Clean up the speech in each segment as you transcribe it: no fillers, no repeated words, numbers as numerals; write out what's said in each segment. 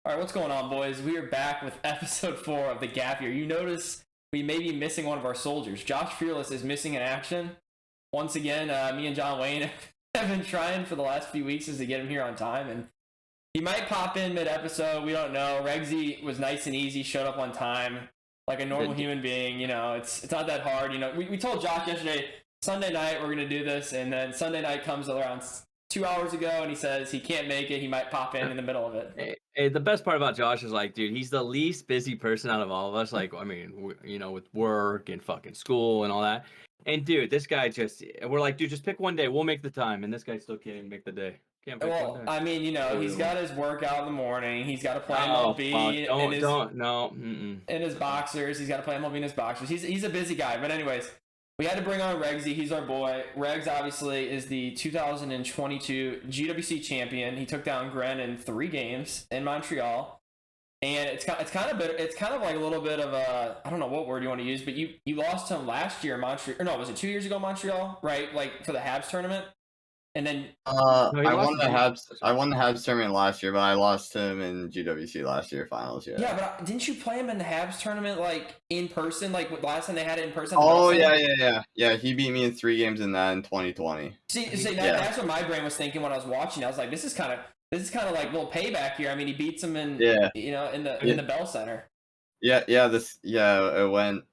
All right, what's going on, boys? We are back with episode 4 of the Gap Year. You notice we may be missing one of our soldiers. Josh Fearless is missing in action. Once again, me and John Wayne have been trying for the last few weeks to get him here on time, and he might pop in mid-episode. We don't know. Regsy was nice and easy, showed up on time, like a normal human being. You know, it's not that hard. You know, we told Josh yesterday, Sunday night, we're going to do this, and then Sunday night comes around 2 hours ago, and he says he can't make it. He might pop in the middle of it. Hey, the best part about Josh is like, dude, he's the least busy person out of all of us. Like, I mean, you know, with work and fucking school and all that. And dude, this guy we're like, dude, just pick one day. We'll make the time. And this guy still can't even make the day. Can't pick one day. I mean, you know, he's got his workout in the morning. He's got to play MLB in his boxers. He's got to play MLB in his boxers. He's a busy guy. But anyways, we had to bring on Regsy. He's our boy. Regs obviously is the 2022 GWC champion. He took down Gren in 3 games in Montreal, and it's kind of like a little bit of a, I don't know what word you want to use, but you lost to him last year in Montreal. Or no, was it 2 years ago in Montreal? Right, like for the Habs tournament. And then I won the Habs tournament last year, but I lost him in GWC last year finals. Yeah, but didn't you play him in the Habs tournament like in person? Like last time they had it in person. Oh yeah. He beat me in 3 games in that in 2020. See, that's what my brain was thinking when I was watching. I was like, this is kind of like a little payback here. I mean, he beats him in in the Bell Center. It went.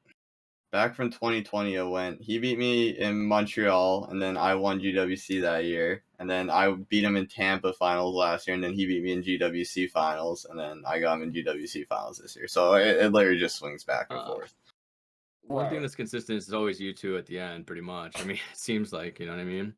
Back from 2020, he beat me in Montreal, and then I won GWC that year, and then I beat him in Tampa finals last year, and then he beat me in GWC finals, and then I got him in GWC finals this year. So it literally just swings back and forth. One thing that's consistent is always you two at the end, pretty much. I mean, it seems like, you know what I mean?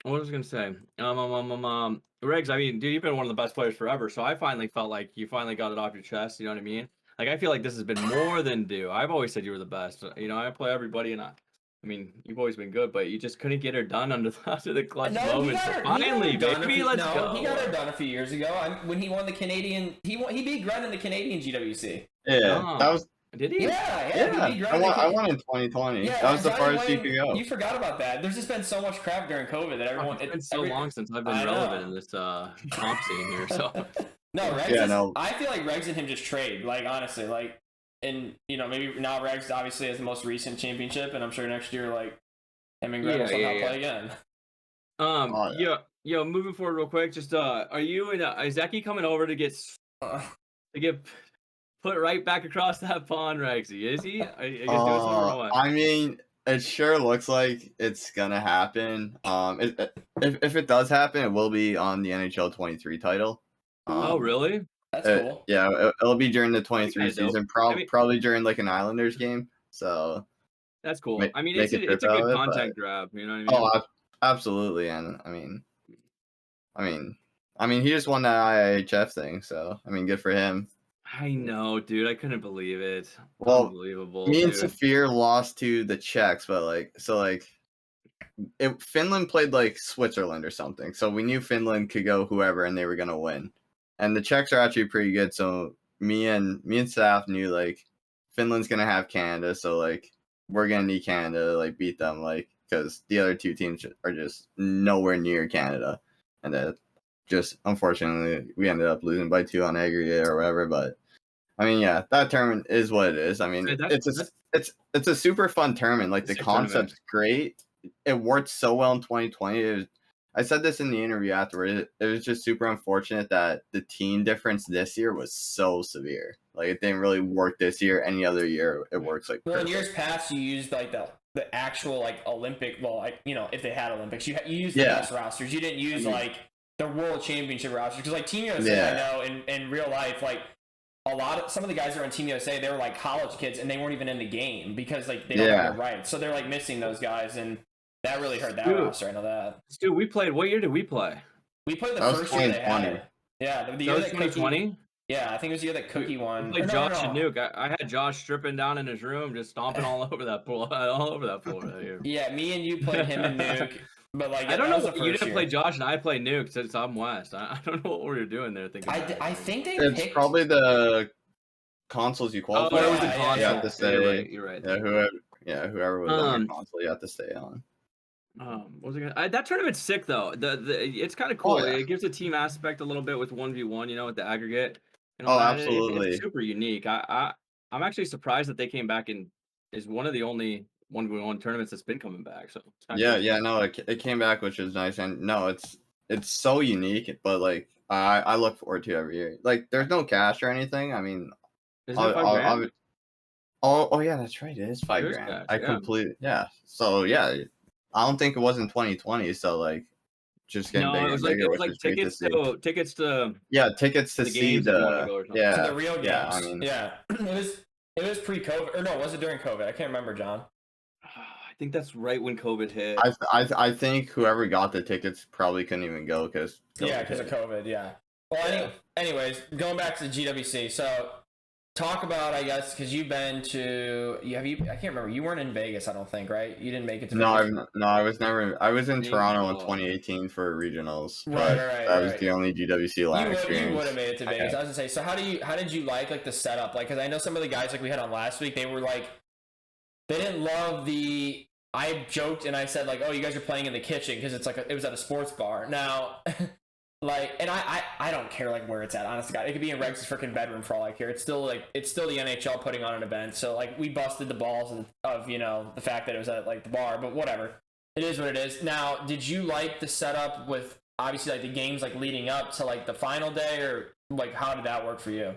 What was I gonna say? Regs, I mean, dude, you've been one of the best players forever, so I finally felt like you finally got it off your chest. You know what I mean? Like, I feel like this has been more than due. I've always said you were the best. You know, I play everybody, and I mean, you've always been good, but you just couldn't get her done under the clutch moments. Finally, baby, let's go. He got her done a few years ago when he won the Canadian. He beat Gren in the Canadian GWC. Yeah, that was. Did he? Yeah. I won in 2020. Yeah, that was the farthest you could go. You forgot about that. There's just been so much crap during COVID that everyone. It's been so long since I've been relevant in this comp scene here. So. No, Regs I feel like Regs and him just trade. Like, honestly, like, and, you know, maybe now Regs obviously has the most recent championship, and I'm sure next year, like, him and Gren will somehow play again. Moving forward real quick, just, are you and Zeki coming over to get put right back across that pond, Regsy? Is he? Are you guys doing something or what? I mean, it sure looks like it's gonna happen. If it does happen, it will be on the NHL 23 title. Oh, really? That's cool. Yeah, it'll be during the 23 season, probably during like an Islanders game. So that's cool. I mean, it's a good content grab. You know what I mean? Oh, absolutely. And I mean, he just won that IIHF thing. So I mean, good for him. I know, dude. I couldn't believe it. Well, unbelievable. Me and Saphir lost to the Czechs, but Finland played like Switzerland or something. So we knew Finland could go whoever, and they were gonna win. And the Czechs are actually pretty good, so me and staff knew like Finland's gonna have Canada, so like we're gonna need Canada to like beat them, like because the other 2 teams are just nowhere near Canada, and then just unfortunately we ended up losing by 2 on aggregate or whatever. But I mean, yeah, that tournament is what it is. I mean, it's a super fun tournament. Like the concept's great. It worked so well in 2020. I said this in the interview afterward. It was just super unfortunate that the team difference this year was so severe. Like it didn't really work this year. Any other year, it works like. Well, in years past, you used like the actual like Olympic. Well, like, you know, if they had Olympics, you used the best rosters. You didn't use like the World Championship rosters because like Team USA, I know in real life, like some of the guys that are on Team USA, they were like college kids and they weren't even in the game because like they don't have the rights, so they're like missing those guys and. That really hurt that roster. I know that. Dude, we played. What year did we play? We played the first year they had it. Yeah, the year that 2020. Yeah, I think it was the year that Cookie won. We played Josh and Nuke. I had Josh stripping down in his room, just stomping all over that floor that year. Yeah, me and you played him and Nuke. But like, I don't know. You didn't play Josh and I played Nuke since I'm West. I don't know what we were doing there. I think it's probably the consoles you qualified. Oh, it was the console. You have to stay. You're right. Yeah, whoever was on your console, you have to stay on. What was it gonna, that tournament's sick though. It's kind of cool. Oh, yeah. It gives a team aspect a little bit with 1v1, with the aggregate and all Oh, that. It's absolutely. super unique. I'm actually surprised that they came back and is one of the only 1v1 tournaments that's been coming back. So it's kinda Yeah, crazy. yeah, no, it came back, which is nice, and no, it's so unique, but like I look forward to it every year. Like, there's no cash or anything. I mean, Isn't it 5 grand? oh yeah, that's right. It is five There is grand. cash. I Yeah. completely yeah. So yeah, I don't think it was in 2020. So like, just getting No, bigger and bigger, it was which like is great to see. tickets to Yeah, tickets to the see games if you want to the go or something. To the yeah real yeah. I games. mean, Yeah. It was pre-COVID, or no, was it during COVID? I can't remember, John. I think that's right when COVID hit. I think whoever got the tickets probably couldn't even go because Yeah, because of COVID. Yeah. Well, Yeah. anyways, going back to the GWC. So, talk about, I guess, because you've been to I can't remember. You weren't in Vegas, I don't think, right? You didn't make it to Vegas. No, I was never. I was in Thank Toronto in God. 2018 for regionals, Right, but right, that was right. the only GWC You LAN would experience. have made it to Vegas. I was gonna say. So how did you like the setup? Like, because I know some of the guys like we had on last week, they were like, they didn't love the. I joked and I said like, oh, you guys are playing in the kitchen because it's like it was at a sports bar. Now, like, and I don't care like where it's at. Honest to God, it could be in Regs' freaking bedroom for all I care. It's still the NHL putting on an event. So like we busted the balls of the fact that it was at like the bar, but whatever. It is what it is. Now, did you like the setup with obviously like the games like leading up to like the final day, or like how did that work for you?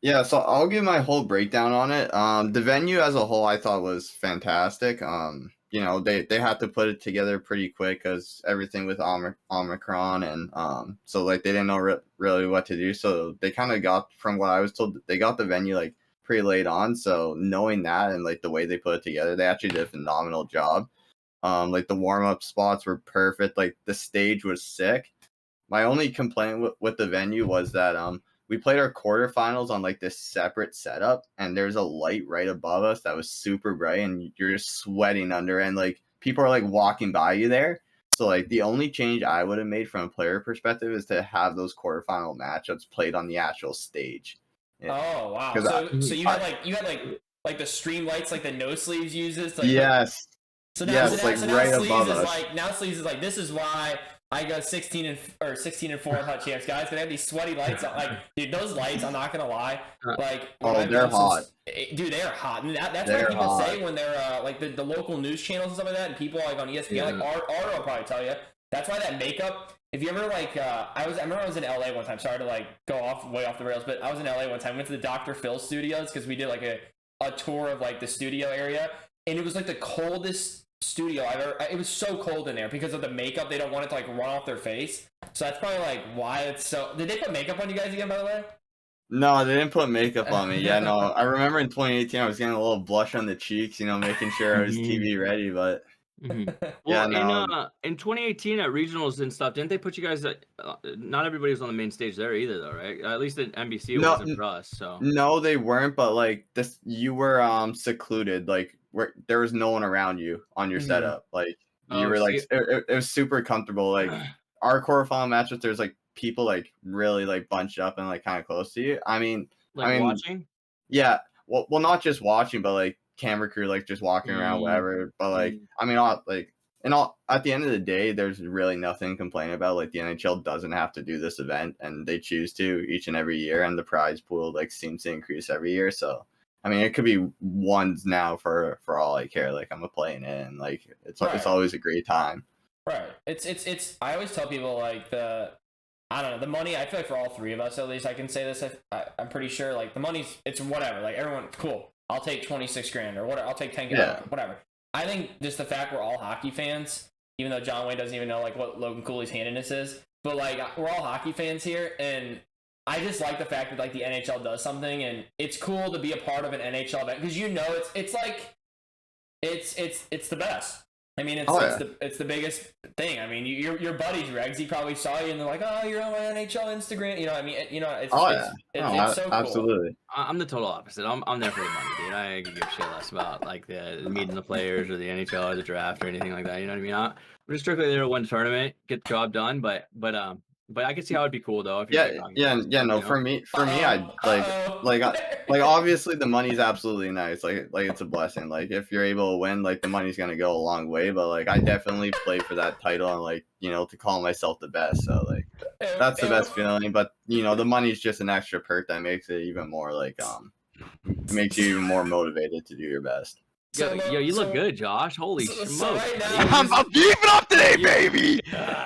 Yeah, so I'll give my whole breakdown on it. The venue as a whole I thought was fantastic. They had to put it together pretty quick because everything with Omicron, and so like they didn't know really what to do. So they kind of got, from what I was told, they got the venue like pretty late on. So knowing that and like the way they put it together, they actually did a phenomenal job. Like the warm up spots were perfect. Like the stage was sick. My only complaint with the venue was that we played our quarterfinals on like this separate setup, and there's a light right above us that was super bright, and you're just sweating under, and like people are like walking by you there. So like the only change I would have made from a player perspective is to have those quarterfinal matchups played on the actual stage. Yeah. Oh wow! 'Cause So you had like the stream lights like the no sleeves uses. Like, yes, So now, yes, like now right sleeves above is us. like sleeves is like this is why I go 16 and 4 on Hot Champs, guys. They have these sweaty lights on. Like, dude, those lights, I'm not gonna lie. Like, They're hot. Dude, they are hot. And that's They're why people hot. say when they're like the local news channels and stuff like that, and people like on ESPN, like Art will probably tell you. That's why that makeup. If you ever like, I remember I was in LA one time. Sorry to like go way off the rails, but I was in LA one time. Went to the Dr. Phil studios because we did like a tour of like the studio area, and it was like the coldest studio I've ever. It was so cold in there because of the makeup. They don't want it to like run off their face. So that's probably like why it's so. Did they put makeup on you guys again, by the way? No, they didn't put makeup on me. Yeah, no. I remember in 2018 I was getting a little blush on the cheeks, making sure I was TV ready, but Well, no. in 2018 at regionals and stuff, didn't they put you guys? Not everybody was on the main stage there either, though, right? At least at NBC, it wasn't for us. So No, they weren't. But like this, you were secluded. Like where there was no one around you on your setup. Like you were like it was super comfortable. Like our quarterfinal matches, there's like people like really like bunched up and like kind of close to you. I mean, watching. Yeah, well, not just watching, but like camera crew, like just walking around, whatever. But like, I mean, at the end of the day, there's really nothing to complain about. Like the NHL doesn't have to do this event, and they choose to each and every year, and the prize pool like seems to increase every year. So, I mean, it could be ones now for all I care. Like I'm playing it, and like it's always a great time. Right. It's. I always tell people like I don't know, the money, I feel like for all three of us, at least I can say this, I'm pretty sure, like, the money's, it's whatever, like, everyone, cool, I'll take 26 grand, or whatever, I'll take 10 grand, whatever. I think just the fact we're all hockey fans, even though John Wayne doesn't even know, like, what Logan Cooley's handedness is, but, like, we're all hockey fans here, and I just like the fact that, like, the NHL does something, and it's cool to be a part of an NHL event, because it's like, it's the best. I mean, it's the biggest thing. I mean, your buddies, Regs, he probably saw you and they're like, "Oh, you're on my NHL Instagram." You know, I mean, it's so cool. Absolutely. I'm the total opposite. I'm there for the money, dude. I could give a shit less about like the meeting the players or the NHL or the draft or anything like that. You know what I mean? I'm just strictly there to win the tournament, get the job done. But But I can see how it'd be cool though. If you're Yeah, yeah. No, for me, I like obviously the money's absolutely nice. Like it's a blessing. Like if you're able to win, like the money's gonna go a long way. But like I definitely play for that title and like to call myself the best. So like that's the best feeling. But the money's just an extra perk that makes it even more like makes you even more motivated to do your best. Yo, you look good, Josh. Holy smokes! Right now, I'm beefing up today, baby.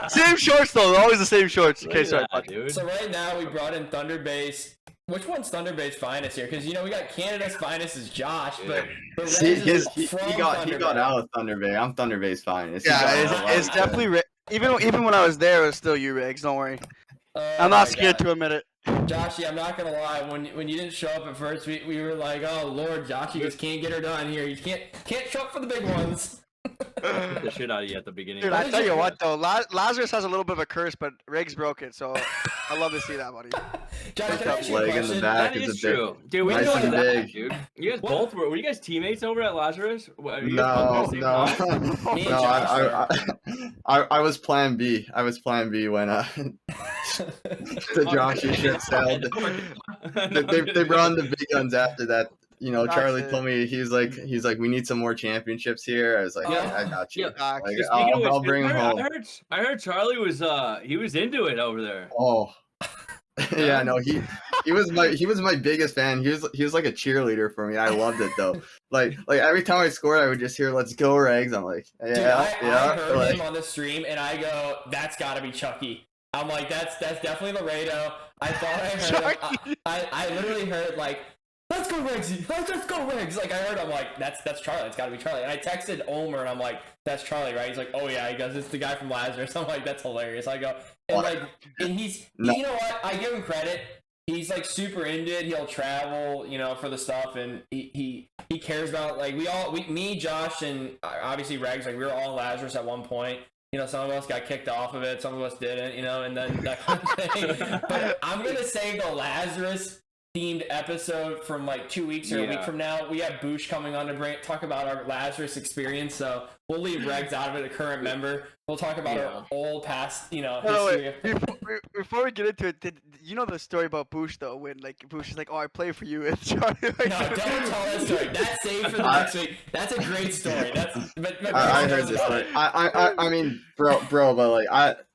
Same shorts though, always the same shorts. Okay, sorry, dude. So right now we brought in Thunder Bay's. Which one's Thunder Bay's finest here? Because we got Canada's finest is Josh, but See, he got out of Thunder Bay. I'm Thunder Bay's finest. Yeah, it's definitely even when I was there, it was still you, Regs. Don't worry. I'm not scared to admit it. Joshy, I'm not gonna lie. When you didn't show up at first, we were like, "Oh Lord, Josh, you just can't get her done here. You can't show up for the big ones." Get the shit out of you at the beginning. Dude, I tell you what though, Lazarus has a little bit of a curse, but Regs broke it, so I love to see that, buddy. Josh, can I ask you a leg in question? the back That is is a big. true, dude. We nice know and that, big. dude. You guys both were you guys teammates over at Lazarus? No. Me and Josh I was Plan B. I was Plan B when the Joshy ship sailed. They brought in the big guns after that. Charlie told me he's like we need some more championships here. I was like, yeah, I got you. Yeah, Like, Speaking I'll of which, bring him home. I heard Charlie was he was into it over there. Oh. Yeah, no, he was my biggest fan. He was like a cheerleader for me. I loved it though. Like every time I scored, I would just hear "Let's go, Regs." I'm like, yeah, Dude, yeah. I heard him on the stream, and I go, "That's got to be Chucky." I'm like, "That's definitely Laredo." I thought I heard him. I literally heard like, "Let's go, Regsy! Let's go, Regs!" Like I heard, I'm like, "That's Charlie. It's got to be Charlie." And I texted Omer, and I'm like, "That's Charlie, right?" He's like, "Oh yeah." He goes, "It's the guy from Lazarus." I'm like, "That's hilarious." I go, and he's you know what? I give him credit. He's like super into it. He'll travel, for the stuff, and he cares about like me, Josh, and obviously Regs. Like we were all in Lazarus at one point. Some of us got kicked off of it, some of us didn't. And then that kind of thing. But I'm gonna say the Lazarus themed episode from like 2 weeks or a week from now, we have Boosh coming on to talk about our Lazarus experience. So we'll leave Regs out of it, a current member. We'll talk about our old past, history. Before we get into it, did you know the story about Boosh though? When like Boosh is like, "Oh, I play for you," and Charlie. Like, no, don't tell that story. That's saved for the next week. That's a great story. I heard this story. I mean, bro, but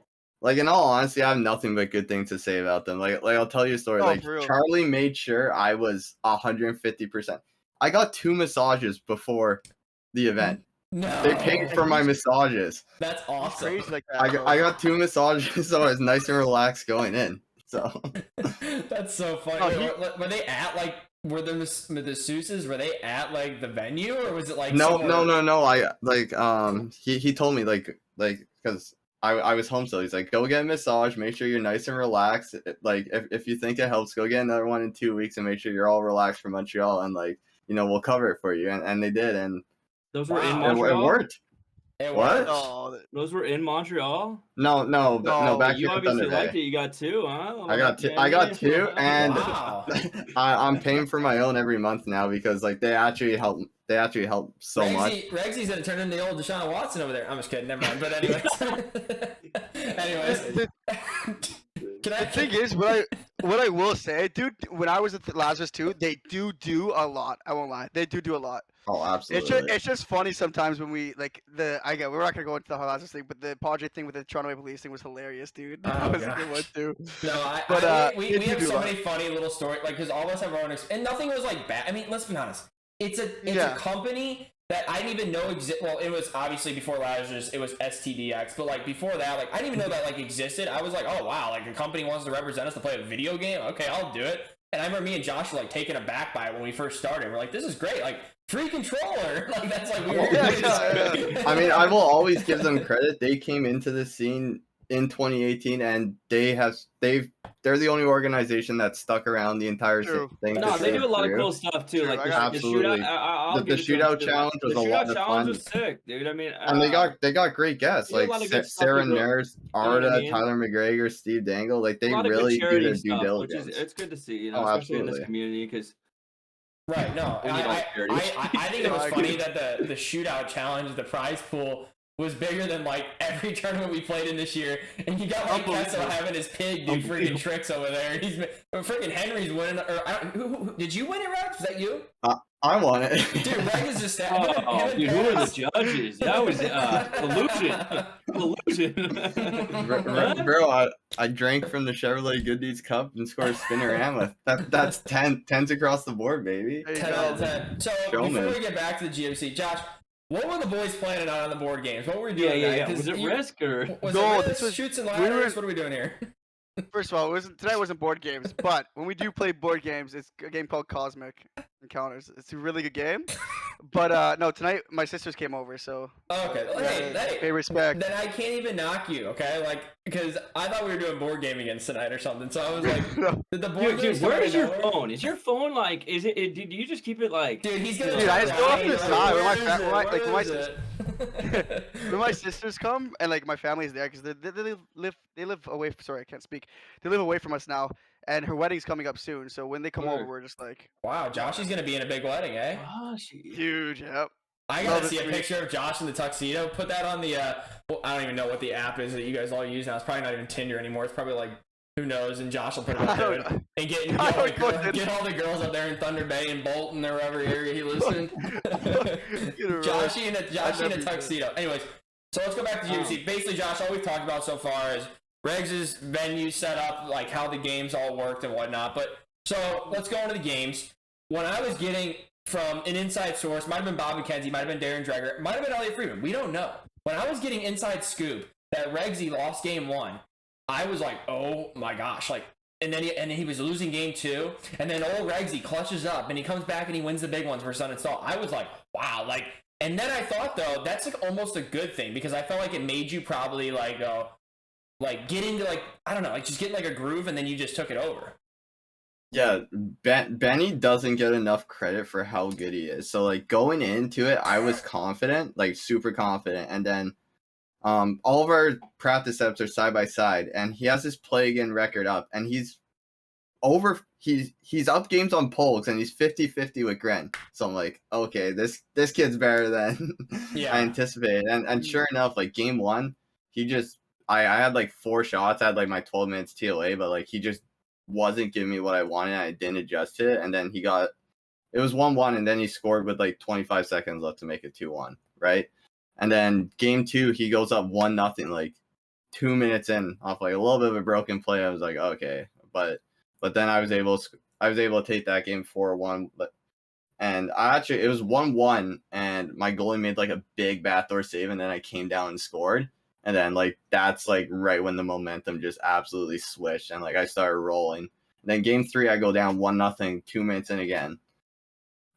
like in all honesty, I have nothing but good things to say about them. Like I'll tell you a story. Like Charlie made sure I was 150%. I got 2 massages before the event. No, they paid for my massages. That's awesome. Crazy like that, I got 2 massages, so I was nice and relaxed going in. So that's so funny. Were they at like? Were the masseuses? Were they at like the venue, or was it like? No. I like he told me like because I was home, so he's like, go get a massage, make sure you're nice and relaxed. Like if you think it helps, go get another one in 2 weeks and make sure you're all relaxed for Montreal, and like we'll cover it for you. And they did, and those were in Montreal. It worked. What? Oh, those were in Montreal? No. Back you here obviously Thunder liked Bay. it. You got 2, huh? I got 2, and wow. I'm paying for my own every month now because like they actually help. They actually help so much. Regsy's gonna turn into the old Deshaun Watson over there. I'm just kidding. Never mind. But anyways. The thing is, what I will say, dude, when I was at Lazarus too, they do a lot. I won't lie, they do a lot. Oh, absolutely. It's just funny sometimes when we like we're not gonna go into the whole Lazarus thing, but the Padre thing with the Toronto Maple Leafs thing was hilarious, dude. That was a good one too. No, we have so many funny little stories, like because all of us have our own, and nothing was like bad. I mean, let's be honest. It's a company that I didn't even know Well, it was obviously before Lazarus, it was STDX, but like before that, like I didn't even know that like existed. I was like, oh wow, like a company wants to represent us to play a video game. Okay, I'll do it. And I remember me and Josh were like taken aback by it when we first started. We're like, this is great, like free controller. Like that's like weird. I mean, I will always give them credit. They came into the scene in 2018, and they're the only organization that stuck around the entire thing. No, they do a lot of cool stuff too. Like absolutely, the shootout challenge was a lot of fun. Was sick, dude. I mean, and they got great guests like Sarah Nurse, Arda, Tyler McGregor, Steve Dangle. Like they really do their due diligence. It's good to see, especially in this community because. Right. No, I think it was funny that the shootout challenge, the prize pool was bigger than like every tournament we played in this year. And you got like Kessel having his pig do freaking tricks over there. He's freaking Henry's winning. Who did you win it, Rex? Was that you? I won it. Dude, Reg is just Oh, dude, who are the judges? That was illusion. Bro, I drank from the Chevrolet Good Deeds Cup and scored a Spinorama. That's 10s across the board, baby. 10 out of 10. So Showman. before we get back to the GWC, Josh, what were the boys planning on the board games? What were we doing? Yeah. Was it Risk or? No, this was Shoots and Ladders. What are we doing here? First of all, tonight wasn't board games, but when we do play board games, it's a game called Cosmic Encounters. It's a really good game. But no, tonight my sisters came over, so. Okay. Hey, pay respect. Then I can't even knock you, okay? Like, because I thought we were doing board game against tonight or something. So I was like, did the board Dude, games where is your nowhere? phone? Is your phone like? Do you just keep it like? Dude, he's gonna. Dude, I just go off to the side Where when my sisters come and like my family's there because they live away. Sorry, I can't speak. They live away from us now, and her wedding's coming up soon. So when they come over, we're just like, wow, Josh is gonna be in a big wedding, eh? huge. Yep. I gotta see a picture of Josh in the tuxedo. Put that on the. Well, I don't even know what the app is that you guys all use now. It's probably not even Tinder anymore. It's probably like, who knows? And Josh will put it up there and get all the girls up there in Thunder Bay and Bolton or wherever area he lives in. Joshy in a tuxedo. Anyways, so let's go back to GWC. Basically, Josh, all we've talked about so far is Regs' venue set up, like how the games all worked and whatnot. But so let's go into the games. When I was getting from an inside source, might have been Bob McKenzie, might have been Darren Dreger, might have been Elliot Freeman. We don't know. When I was getting inside scoop that Regsy lost game 1, I was like, oh my gosh, like, and then he was losing game 2, and then old Regsy clutches up and he comes back and he wins the big ones for Sun and Salt. I was like, wow, like, and then I thought though that's like almost a good thing because I felt like it made you probably like get into like I don't know, like just get like a groove and then you just took it over. Yeah, Benny doesn't get enough credit for how good he is. So like going into it, I was confident, like super confident, and then all of our practice steps are side by side, and he has his play again record up, and he's up games on polls, and he's 50-50 with Gren. So I'm like, okay, this kid's better than I anticipated, and sure enough, like game 1, I had like 4 shots, I had like my 12 minutes TOA, but like he just wasn't giving me what I wanted, and I didn't adjust to it, and then it was 1-1, and then he scored with like 25 seconds left to make it 2-1, right? And then game 2, he goes up 1-0, like 2 minutes in off like a little bit of a broken play. I was like, okay, but then I was able to take that game 4-1, and it was 1-1, and my goalie made like a big backdoor save, and then I came down and scored. And then, like, that's, like, right when the momentum just absolutely switched. And, like, I started rolling. And then game 3, I go down 1-0, 2 minutes in again.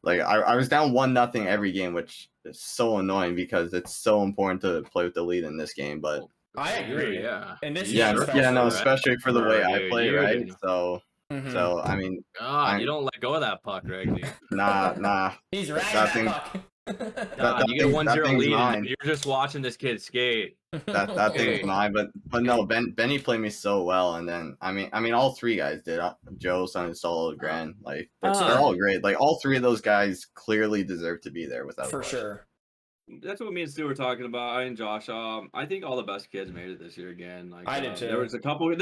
Like, I was down 1-0 every game, which is so annoying because it's so important to play with the lead in this game. But I agree. Yeah. And this especially for the way I play, right? So, I mean. God, you don't let go of that puck, Reggie. Nah. He's riding that puck. You get 1-0 lead, and you're just watching this kid skate. That thing's mine, but no, Benny played me so well, and then I mean, all 3 guys did. Joe, Sun and Solo, Gran, like they're all great. Like all 3 of those guys clearly deserve to be there without for sure. That's what me and Stu were talking about. I and Josh. I think all the best kids made it this year again. Like I did too. There was a couple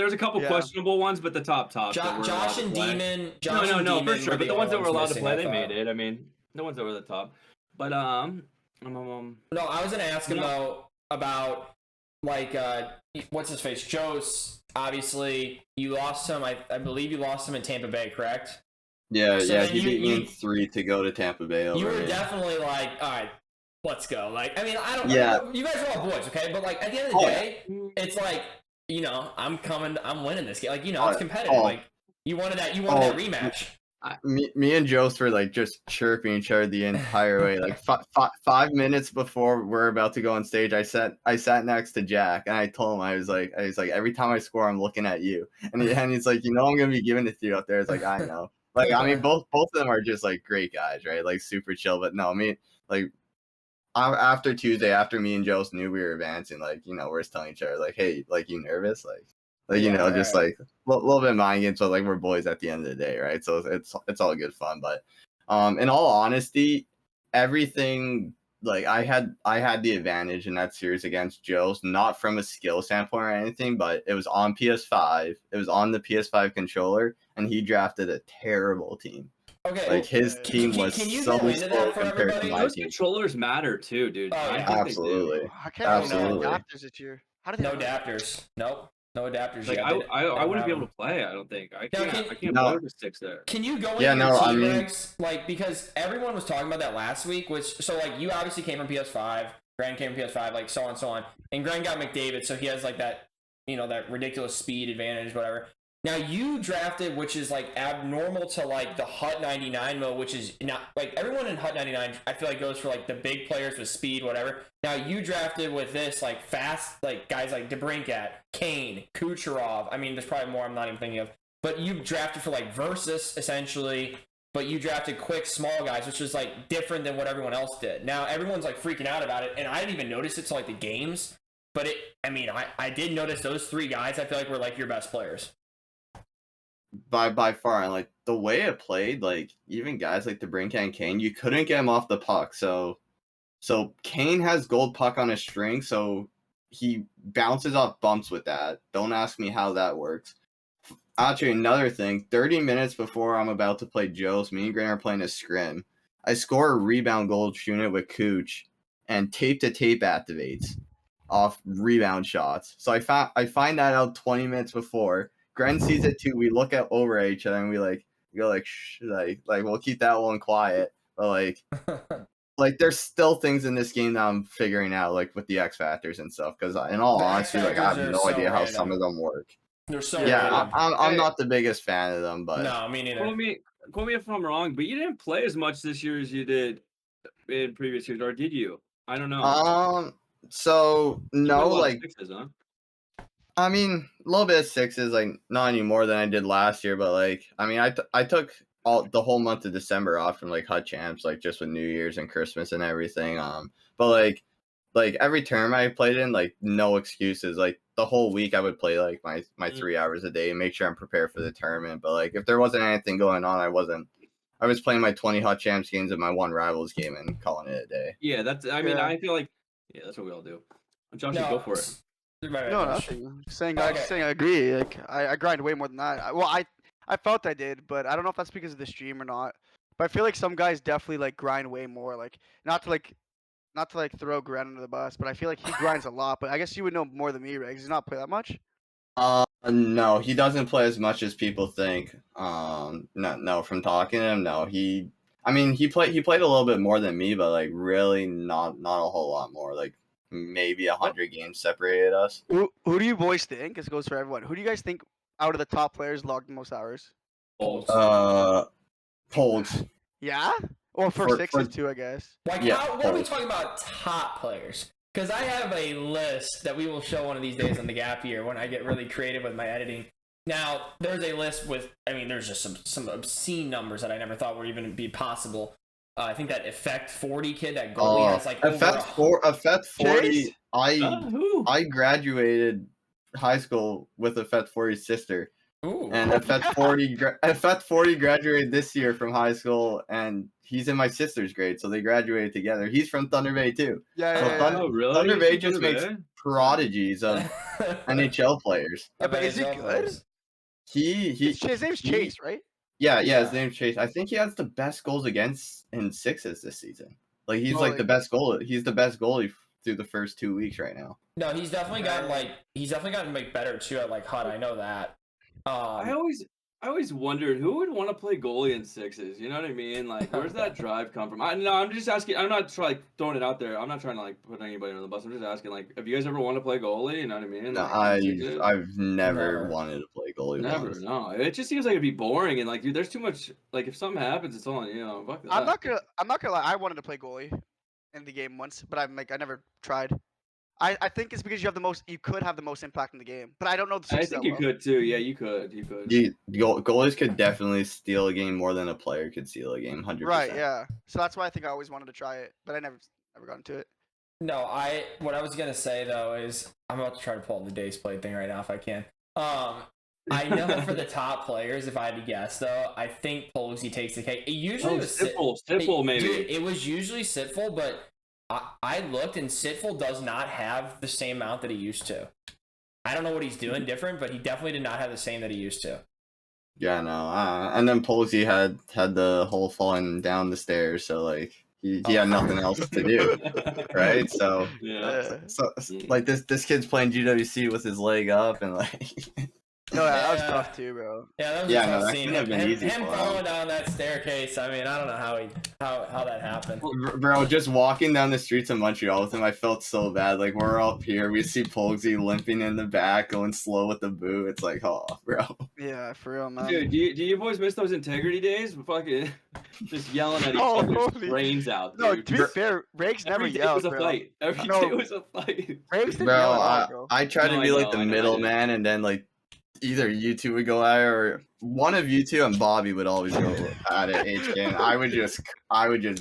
questionable ones, but the top. Josh and Demon. No, for sure. But the ones that were allowed to play, they made it. I mean, the ones that were the top. But no, I was gonna ask him though about like what's his face, Joe's. Obviously, you lost him. I believe you lost him in Tampa Bay, correct? Yeah, he beat me in 3 to go to Tampa Bay. You were definitely like, all right, let's go. Like, I mean, I don't. Yeah. You guys are all boys, okay? But like at the end of the day, it's like I'm winning this game. Like it's competitive. Like you wanted that rematch. Me and Jost were like just chirping each other the entire way. Like 5 minutes before we're about to go on stage, I sat next to Jack, and I told him I was like every time I score, I'm looking at you, and he's like, I'm gonna be giving it to you up there. It's like I know. Like I mean, both of them are just like great guys, right? Like super chill. But no, I mean, like after Tuesday, after me and Jost knew we were advancing, like we're just telling each other like, hey, like you nervous, like just like a little bit of mind games, but like we're boys at the end of the day, right? So it's all good fun. But in all honesty, everything like I had the advantage in that series against Joe's, not from a skill standpoint or anything, but it was on PS5. It was on the PS5 controller, and he drafted a terrible team. Okay. Like his team was can you so go into slow that for compared to everybody? my Those team. controllers matter too, dude. Oh, I yeah. think they do. Absolutely. I can't remember Absolutely. the adapters this year. How did they No have that? adapters. Nope. No adapters. Like yet. I wouldn't be able to play. I don't think. I Now, can't No. play with the sticks there. Can you go into Yeah, your no, team, I mean- Regs? Like, because everyone was talking about that last week, which, so, like, you obviously came from PS5, Gren came from PS5, like, so on and so on. And Gren got McDavid, so he has, like, that, you know, that ridiculous speed advantage, whatever. Now, you drafted, which is, like, abnormal to, like, the Hut 99 mode, which is not, like, everyone in Hut 99, I feel like, goes for, like, the big players with speed, whatever. Now, you drafted with this, like, fast, like, guys like DeBrincat, Kane, Kucherov. I mean, there's probably more I'm not even thinking of. But you drafted for, like, Versus, essentially. But you drafted quick, small guys, which is, like, different than what everyone else did. Now, everyone's, like, freaking out about it. And I didn't even notice it till, like, the games. But I did notice those three guys, I feel like, were, like, your best players. By far, and like the way it played, like even guys like DeBrincat and Kane, you couldn't get him off the puck. So Kane has gold puck on his string, so he bounces off bumps with that. Don't ask me how that works. Actually, another thing, 30 minutes before I'm about to play Joe's, me and Grant are playing a scrim. I score a rebound goal shooting it with Cooch, and tape-to-tape activates off rebound shots. So I find that out 20 minutes before. Gren sees it too. We look over at each other and we go like shh, like we'll keep that one quiet. But like there's still things in this game that I'm figuring out, like with the X factors and stuff. Because in all The honesty, X like I have factors are no so idea how random. some of them work. They're so Yeah, random. I'm not the biggest fan of them, but No, me neither. Quote me if I'm wrong, but you didn't play as much this year as you did in previous years, or did you? I don't know. So You played a no, lot of like sixes, huh? I mean, a little bit of sixes, like not any more than I did last year, but like I mean, I took the whole month of December off from like Hut Champs, like just with New Year's and Christmas and everything. But like every term I played in, like no excuses. Like the whole week I would play like my 3 hours a day and make sure I'm prepared for the tournament. But like if there wasn't anything going on, I was playing my 20 Hut Champs games and my one Rivals game and calling it a day. Yeah, I mean, Yeah. I feel like that's what we all do. Josh, you go for it. Right, No, Josh. nothing. I'm just saying, Okay. I'm just saying I agree. Like I grind way more than that. I felt I did, but I don't know if that's because of the stream or not. But I feel like some guys definitely like grind way more. Like not to throw Grant under the bus, but I feel like he grinds a lot. But I guess you would know more than me, Regs. He's not play that much. No, he doesn't play as much as people think. No, from talking to him, no. He played a little bit more than me, but like really not a whole lot more. Like maybe 100 games separated us. Who do you boys think? This goes for everyone. Who do you guys think out of the top players logged the most hours? Polls. Yeah. Or for For- sixes for- too, I guess. Like, Yeah, what are we Polls. talking about top players? Because I have a list that we will show one of these days on the gap year when I get really creative with my editing. Now, there's a list with, I mean, there's just some obscene numbers that I never thought would even be possible. I think that Effect 40 kid, that goalie has like Effect over 40. Chase? Who? I graduated high school with Effect 40's sister, Ooh. and Effect 40 graduated this year from high school, and he's in my sister's grade, so they graduated together. He's from Thunder Bay too. Yeah, So yeah, yeah. Oh, really? Thunder He's Bay from just Thunder makes Bay? prodigies of NHL players. Yeah, but is he good? His name's Chase, right? Yeah, Yeah. his name's Chase. I think he has the best goals against in sixes this season. Like he's Oh, like like- the best goalie. He's the best goalie through the first 2 weeks right now. No, he's definitely gotten like better too at like HUD. I know that. I always wondered who would want to play goalie in sixes. You know what I mean? Like, where's that drive come from? I'm just asking. I'm not like throwing it out there. I'm not trying to like put anybody on the bus. I'm just asking. Like, have you guys ever wanted to play goalie? You know what I mean? No, Like, in sixes? I've never Never. wanted to play goalie. Never. once. No, it just seems like it'd be boring and like, dude, there's too much. Like, if something happens, it's on you. Know, fuck that. I'm not gonna lie. I wanted to play goalie in the game once, but I never tried. I think it's because you could have the most impact in the game, but I don't know the I sixes think that you well. could too. Yeah, you could. You could. Goalies could definitely steal a game more than a player could steal a game. 100%. Right, yeah. So that's why I think I always wanted to try it, but I never got into it. No, what I was gonna say though is I'm about to try to pull up the days played thing right now if I can. I know for the top players, if I had to guess though, I think Polsky takes the cake. It usually was Sipple, maybe. Dude, it was usually Sitful, but I looked, and Sitful does not have the same amount that he used to. I don't know what he's doing different, but he definitely did not have the same that he used to. Yeah, no. And then Posey had the whole falling down the stairs, so like he had nothing else to do, right? So Yeah. so like this kid's playing GWC with his leg up, and like No, that was Yeah. tough too, bro. Yeah, that was Yeah, a no, tough that scene. couldn't have been easy Him for him. falling down that staircase. I mean, I don't know how that happened. bro, just walking down the streets of Montreal with him, I felt so bad. Like we're up here, we see Polgsy limping in the back, going slow with the boot. It's like, oh, bro. Yeah, for real, man. Dude, do you boys miss those integrity days? Fucking just yelling at each Oh, other's holy- brains out, No, dude. to be fair, Regs never Every day yelled, was a bro. fight. Every No. day was a fight. Regs didn't Bro, yell at all, bro. I tried No, to I be like know, the I know, I middleman, and then like either you two would go at it, or one of you two and Bobby would always go at it. HK, and I would just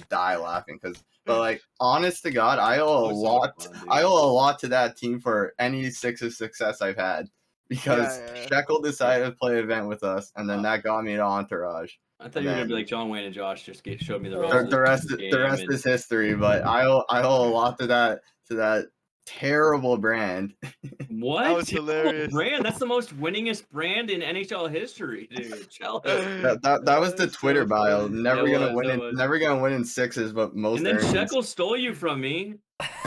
die laughing but like honest to God, I owe a That was so lot. fun, dude. I owe a lot to that team for any Sixers success I've had, because Yeah. Shekel decided to play an event with us, and then that got me to Entourage. I thought you were gonna be like John Wayne and Josh just showed me the ropes. The- The rest is history, but I owe a lot to that terrible brand. What? That was Terrible hilarious. brand. That's the most winningest brand in NHL history, dude. Jealous. That was the That's so Twitter bio. funny. Never It gonna was, win it in was. never gonna win in sixes, but most And then earnings. Shekel stole you from me.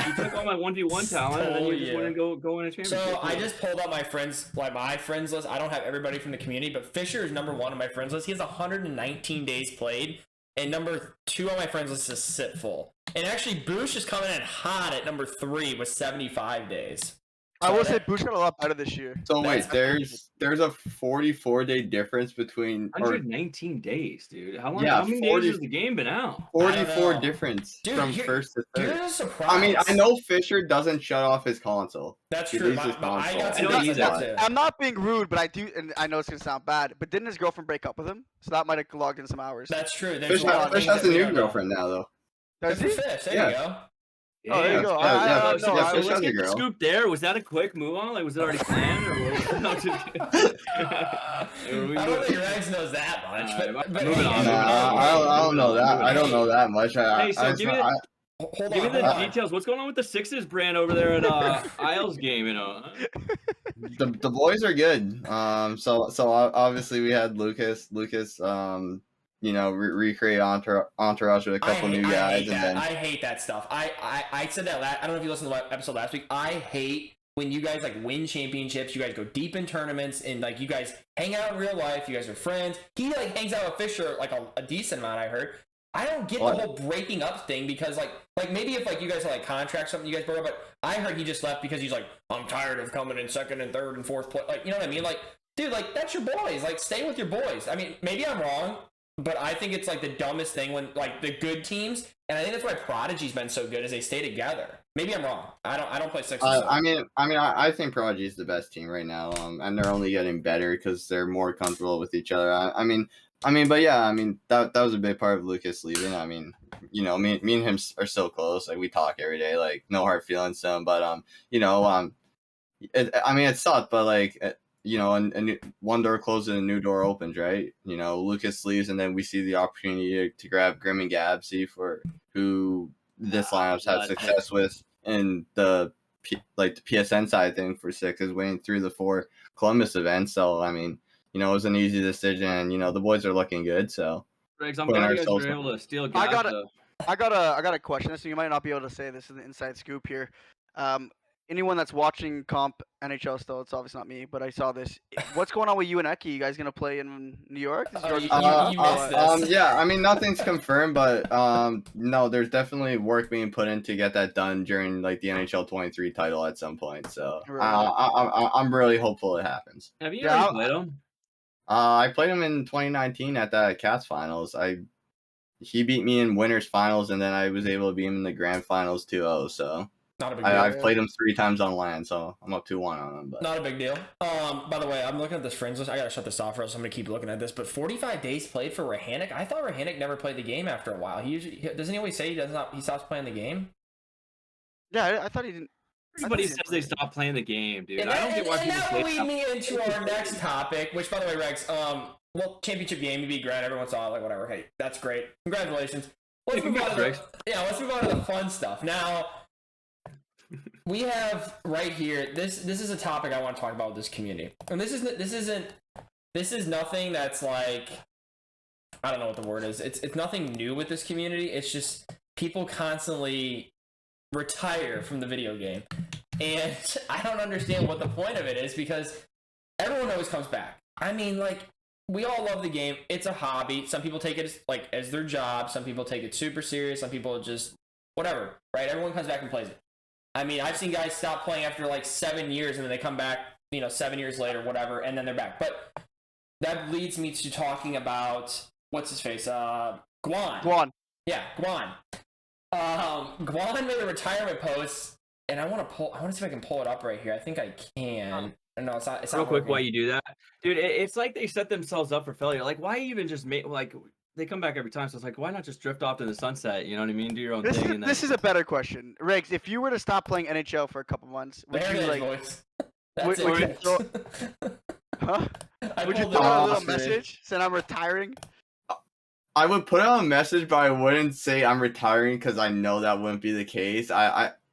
You took all my 1v1 talent, and then you Stole just you. went and go win a championship. So I just pulled up my friends list. I don't have everybody from the community, but Fisher is number 1 on my friends list. He has 119 days played, and number 2 on my friends list is Sitful. And actually, Boosh is coming in hot at number 3 with 75 days. I So will say that- Bush got a lot better this year. So wait, That's- there's a 44-day difference between, or 119 days, dude. How long? Yeah, how many 40 days has the game been out? 44 know. difference Dude, from here- first to third. Here's a surprise. I mean, I know Fisher doesn't shut off his console. That's He true. leaves his But I console. got I some don't days either. that too. I'm not being rude, but I do, and I know it's gonna sound bad, but didn't his girlfriend break up with him? So that might have logged in some hours. That's true. There's Fish, a lot of Fish things has a that we new don't know. girlfriend now, though. Does Good he? for Fish. There Yeah. you go. Oh, there you go. Yeah, I- So, no, yeah, I- Fish let's has a get the girl. scoop there. Was that a quick move on? Like, was it already planned? Or what? No, just kidding. I don't think Regs knows that much. Alright, But moving on, Nah, I don't know that. I don't know that much. Hey, so give me the- Hold Give me on. the hold on. details. What's going on with the Sixers brand over there at Isles game? You know, The boys are good. So obviously we had Lucas. Recreate Entourage with a couple new guys, and then I hate that stuff. I said that I don't know if you listened to the episode last week. I hate when you guys like win championships, you guys go deep in tournaments, and like you guys hang out in real life, you guys are friends. He like hangs out with Fisher like a decent amount, I heard. I don't get What? the whole breaking up thing, because like maybe if like you guys had like contracts something you guys broke up, but I heard he just left because he's like, I'm tired of coming in second and third and fourth place. Like, you know what I mean? Like, dude, like that's your boys. Like, stay with your boys. I mean, maybe I'm wrong, but I think it's like the dumbest thing when like the good teams, and I think that's why Prodigy's been so good, is they stay together. Maybe I'm wrong. I don't play Sixers. I think Prodigy is the best team right now, and they're only getting better because they're more comfortable with each other. But yeah, that was a big part of Lucas leaving. I mean, me and him are so close. Like we talk every day. Like no hard feelings to him. But it sucked. But like and one door closes and a new door opens, right? Lucas leaves, and then we see the opportunity to grab Grim and Gabsy, for who this lineup's had success with in the PSN side thing for Sixers, winning through the 4 Columbus events. So it was an easy decision, and the boys are looking good. So Regs, I'm Putting glad you guys ourselves were on. able to steal. I got Gabs, I got a question, so you might not be able to say this in the inside scoop here. Anyone that's watching comp NHL still, it's obviously not me, but I saw this. What's going on with you and Eki? You guys gonna play in New York? Is Georgia- you missed this. Yeah, nothing's confirmed, but no, there's definitely work being put in to get that done during like the NHL 23 title at some point. So Right. I'm really hopeful it happens. have you Yeah, already played them? I played him in 2019 at the Cats finals. He beat me in winners finals, and then I was able to beat him in the grand finals 2-0. So Not a big deal. I've played him 3 times on land, so I'm up 2-1 on him. But Not a big deal. By the way, I'm looking at this friends list. I gotta shut this off, or else I'm gonna keep looking at this. But 45 days played for Rahanic. I thought Rahanic never played the game after a while. Doesn't he always say he stops playing the game? Yeah, I thought he didn't. Everybody I says think they stopped playing the game, dude. And I don't get why and people that say will lead that. me into our next topic, which, by the way, Regs, championship game, you beat Grant. Everyone saw it, like, whatever. Hey, that's great. Congratulations. let's move on to Regs. let's move on to the fun stuff. Now, we have right here. This is a topic I want to talk about with this community, and this is nothing that's like, I don't know what the word is. It's nothing new with this community. It's just people constantly retire from the video game, and I don't understand what the point of it is, because everyone always comes back. I mean, like, we all love the game. It's a hobby. Some people take it as their job. Some people take it super serious. Some people just whatever, right? Everyone comes back and plays it. I mean, I've seen guys stop playing after like 7 years, and then they come back, 7 years later, whatever, and then they're back. But that leads me to talking about what's his face, Guan. Yeah, Guan. Guan made a retirement post, and I want to see if I can pull it up right here. I think I can. No, it's not. It's Real not quick, working. why you do that, dude? It's like they set themselves up for failure. Like, why even just make like they come back every time? So it's like, why not just drift off to the sunset? You know what I mean? Do your own thing. This is a better question, Regs. If you were to stop playing NHL for a couple months, would There you it is, like? boys. That's would you it. throw, huh? I Would you pulled throw it out up. a little dude. message saying I'm retiring? I would put out a message, but I wouldn't say I'm retiring because I know that wouldn't be the case.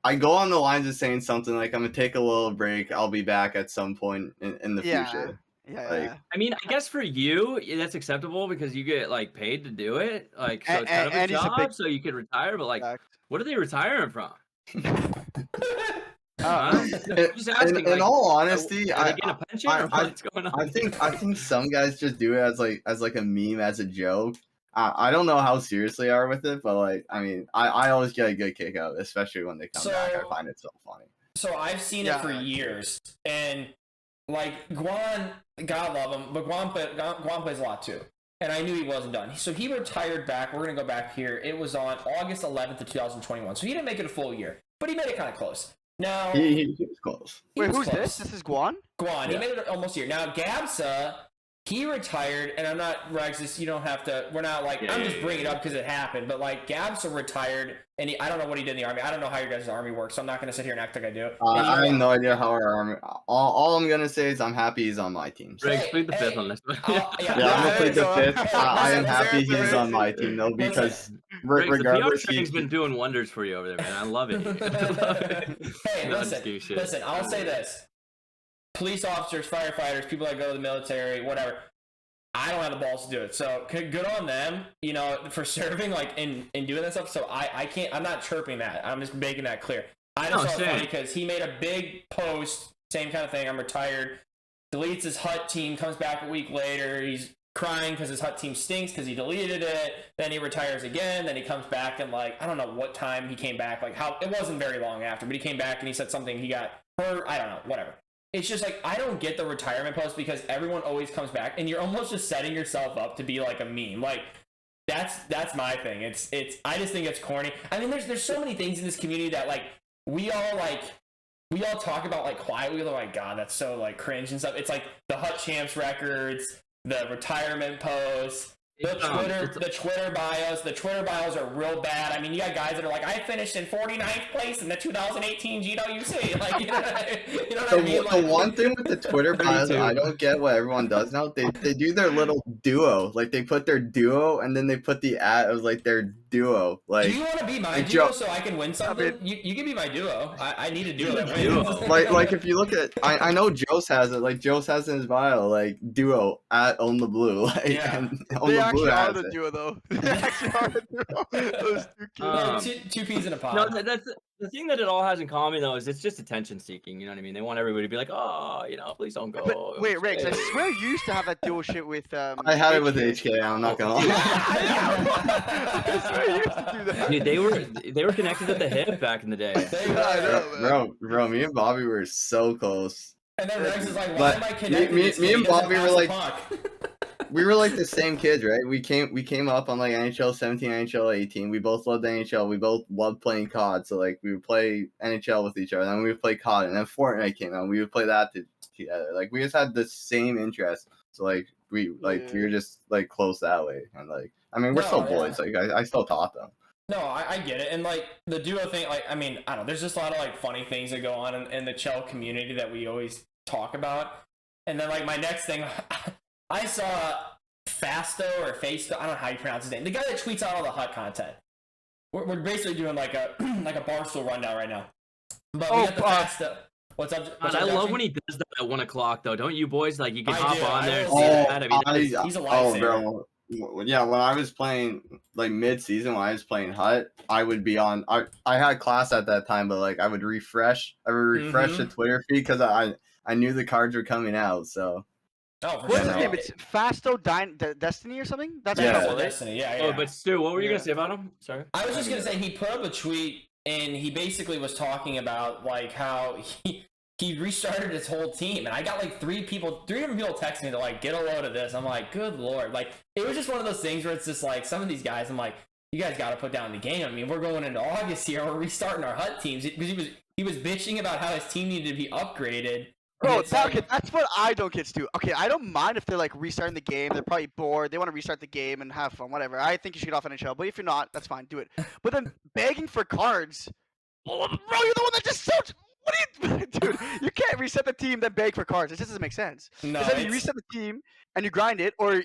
I go on the lines of saying something like, I'm gonna take a little break. I'll be back at some point in the future. Yeah. I mean, I guess for you that's acceptable because you get like paid to do it. Like, so it's kind of a and he's a job, big so you could retire. But like, fact. what are they retiring from? Uh, Huh? Just asking. In like, all honesty, are they getting a pension or what's going on? I think some guys just do it as like a meme, as a joke. I don't know how serious they are with it, but like, I mean, I always get a good kick out of it, especially when they come back. I find it so funny. So I've seen it for years, and like Guan, God love him, but Guan plays a lot too. And I knew he wasn't done. So he retired back. We're going to go back here. It was on August 11th of 2021. So he didn't make it a full year, but he made it kind of close. Now, He was close. he Wait, was who's close. this? This is Guan? Guan. He Yeah. made it almost a year. Now, Gabsa, he retired, and I'm not, Regs, you don't have to, we're not like, I'm just bringing it up because it happened, but like Gabsa retired, and I don't know what he did in the Army. I don't know how your guys' Army works, so I'm not going to sit here and act like I do. I have no idea how our army. All I'm gonna say is I'm happy he's on my team. So. Regs, plead the fifth on this one. Yeah, Yeah, I'm gonna plead the there you fifth. go. I am happy Listen, he's on my team though, because Regs, regardless, the PR training's been doing wonders for you over there, man. I love it. Hey, No, I'm just giving you shit. listen, I'll say this. Police officers, firefighters, people that go to the military, whatever, I don't have the balls to do it. So good on them, for serving, like, in doing that stuff. So I can't, I'm not chirping that. I'm just making that clear. I just thought it funny because he made a big post, same kind of thing. I'm retired. Deletes his HUT team, comes back a week later. He's crying because his HUT team stinks because he deleted it. Then he retires again. Then he comes back and, like, I don't know what time he came back. Like, how, it wasn't very long after, but he came back and he said something, he got hurt. I don't know, whatever. It's just like, I don't get the retirement post because everyone always comes back and you're almost just setting yourself up to be like a meme. Like, that's my thing. It's I just think it's corny. I mean, there's so many things in this community that, like, we all talk about, like, quietly. We're like, God, that's so, like, cringe and stuff. It's like the HUT champs records, the retirement posts, the Twitter bios. The Twitter bios are real bad. I mean, you got guys that are like, I finished in 49th place in the 2018 GWC. Like, you know what I mean? The one thing with the Twitter bios, I don't get what everyone does now. They do their little duo. Like, they put their duo and then they put the at of, like, their duo. Like, do you want to be my duo so I can win something? You can be my duo. I need a duo that wins. like if you look at, I know Joe's has it. Like, Joe's has in his bio, like, duo at Own the Blue. Like, Yeah. and They the Blue actually are has the it. duo, though. They actually are the duo. Those two kids. Two peas in a pod. No, that's the thing that it all has in common though is it's just attention seeking. You know what I mean? They want everybody to be like, oh, please don't go. But wait, Rex, I swear you used to have that duo shit with. I had it with HK. I'm not gonna lie. I swear you used to do that. Dude, they were connected at the hip back in the day. I know, man. Bro, me and Bobby were so close. And then Rex is like, why But am I connected? me and Bobby were like, Puck. we were like the same kids, right? We came up on like NHL 17, NHL 18. We both loved NHL. We both loved playing COD. So like we would play NHL with each other, then we would play COD, and then Fortnite came out. We would play that together. Like we just had the same interest. So like we were just like close that way. And like I mean we're still boys. Like I still taught them. No, I get it. And like the duo thing, like I mean, I don't know, there's just a lot of like funny things that go on in the Chell community that we always talk about. And then like my next thing I saw Fasto or Fasto, I don't know how you pronounce his name. The guy that tweets out all the HUT content. we're basically doing like a like a barstool rundown right now. But we Oh, got the fast. What's up? God, I love when he does that at 1 o'clock, though. Don't you boys? Like, you can I hop do. on I there and will see say that. that. I mean, He's a oh, lifesaver. bro. Yeah, when I was playing like mid-season, when I was playing Hut, I would be on. I had class at that time, but like I would refresh. I would refresh the Twitter feed because I knew the cards were coming out. So Oh, for What's sure. his name? It's Fasto Destiny or something. That's Yeah. how Fasto right? Destiny. Yeah, yeah. Oh, but Stu, what were you Yeah. gonna say about him? Sorry. I was just gonna say he put up a tweet and he basically was talking about like how he restarted his whole team, and I got like three different people texting me to like get a load of this. I'm like, good lord, like it was just one of those things where it's just like some of these guys, I'm like, you guys got to put down the game. I mean, we're going into August here, we're restarting our Hut teams because he was bitching about how his team needed to be upgraded. Bro, It's like- that's what I don't get to. Okay, I don't mind if they're like restarting the game. They're probably bored. They want to restart the game and have fun, whatever. I think you should get off NHL. But if you're not, that's fine. Do it. But then begging for cards, bro, you're the one that just sold. What are you, dude? You can't reset the team then beg for cards. It just doesn't make sense. No, It's either you it's- reset the team and you grind it, or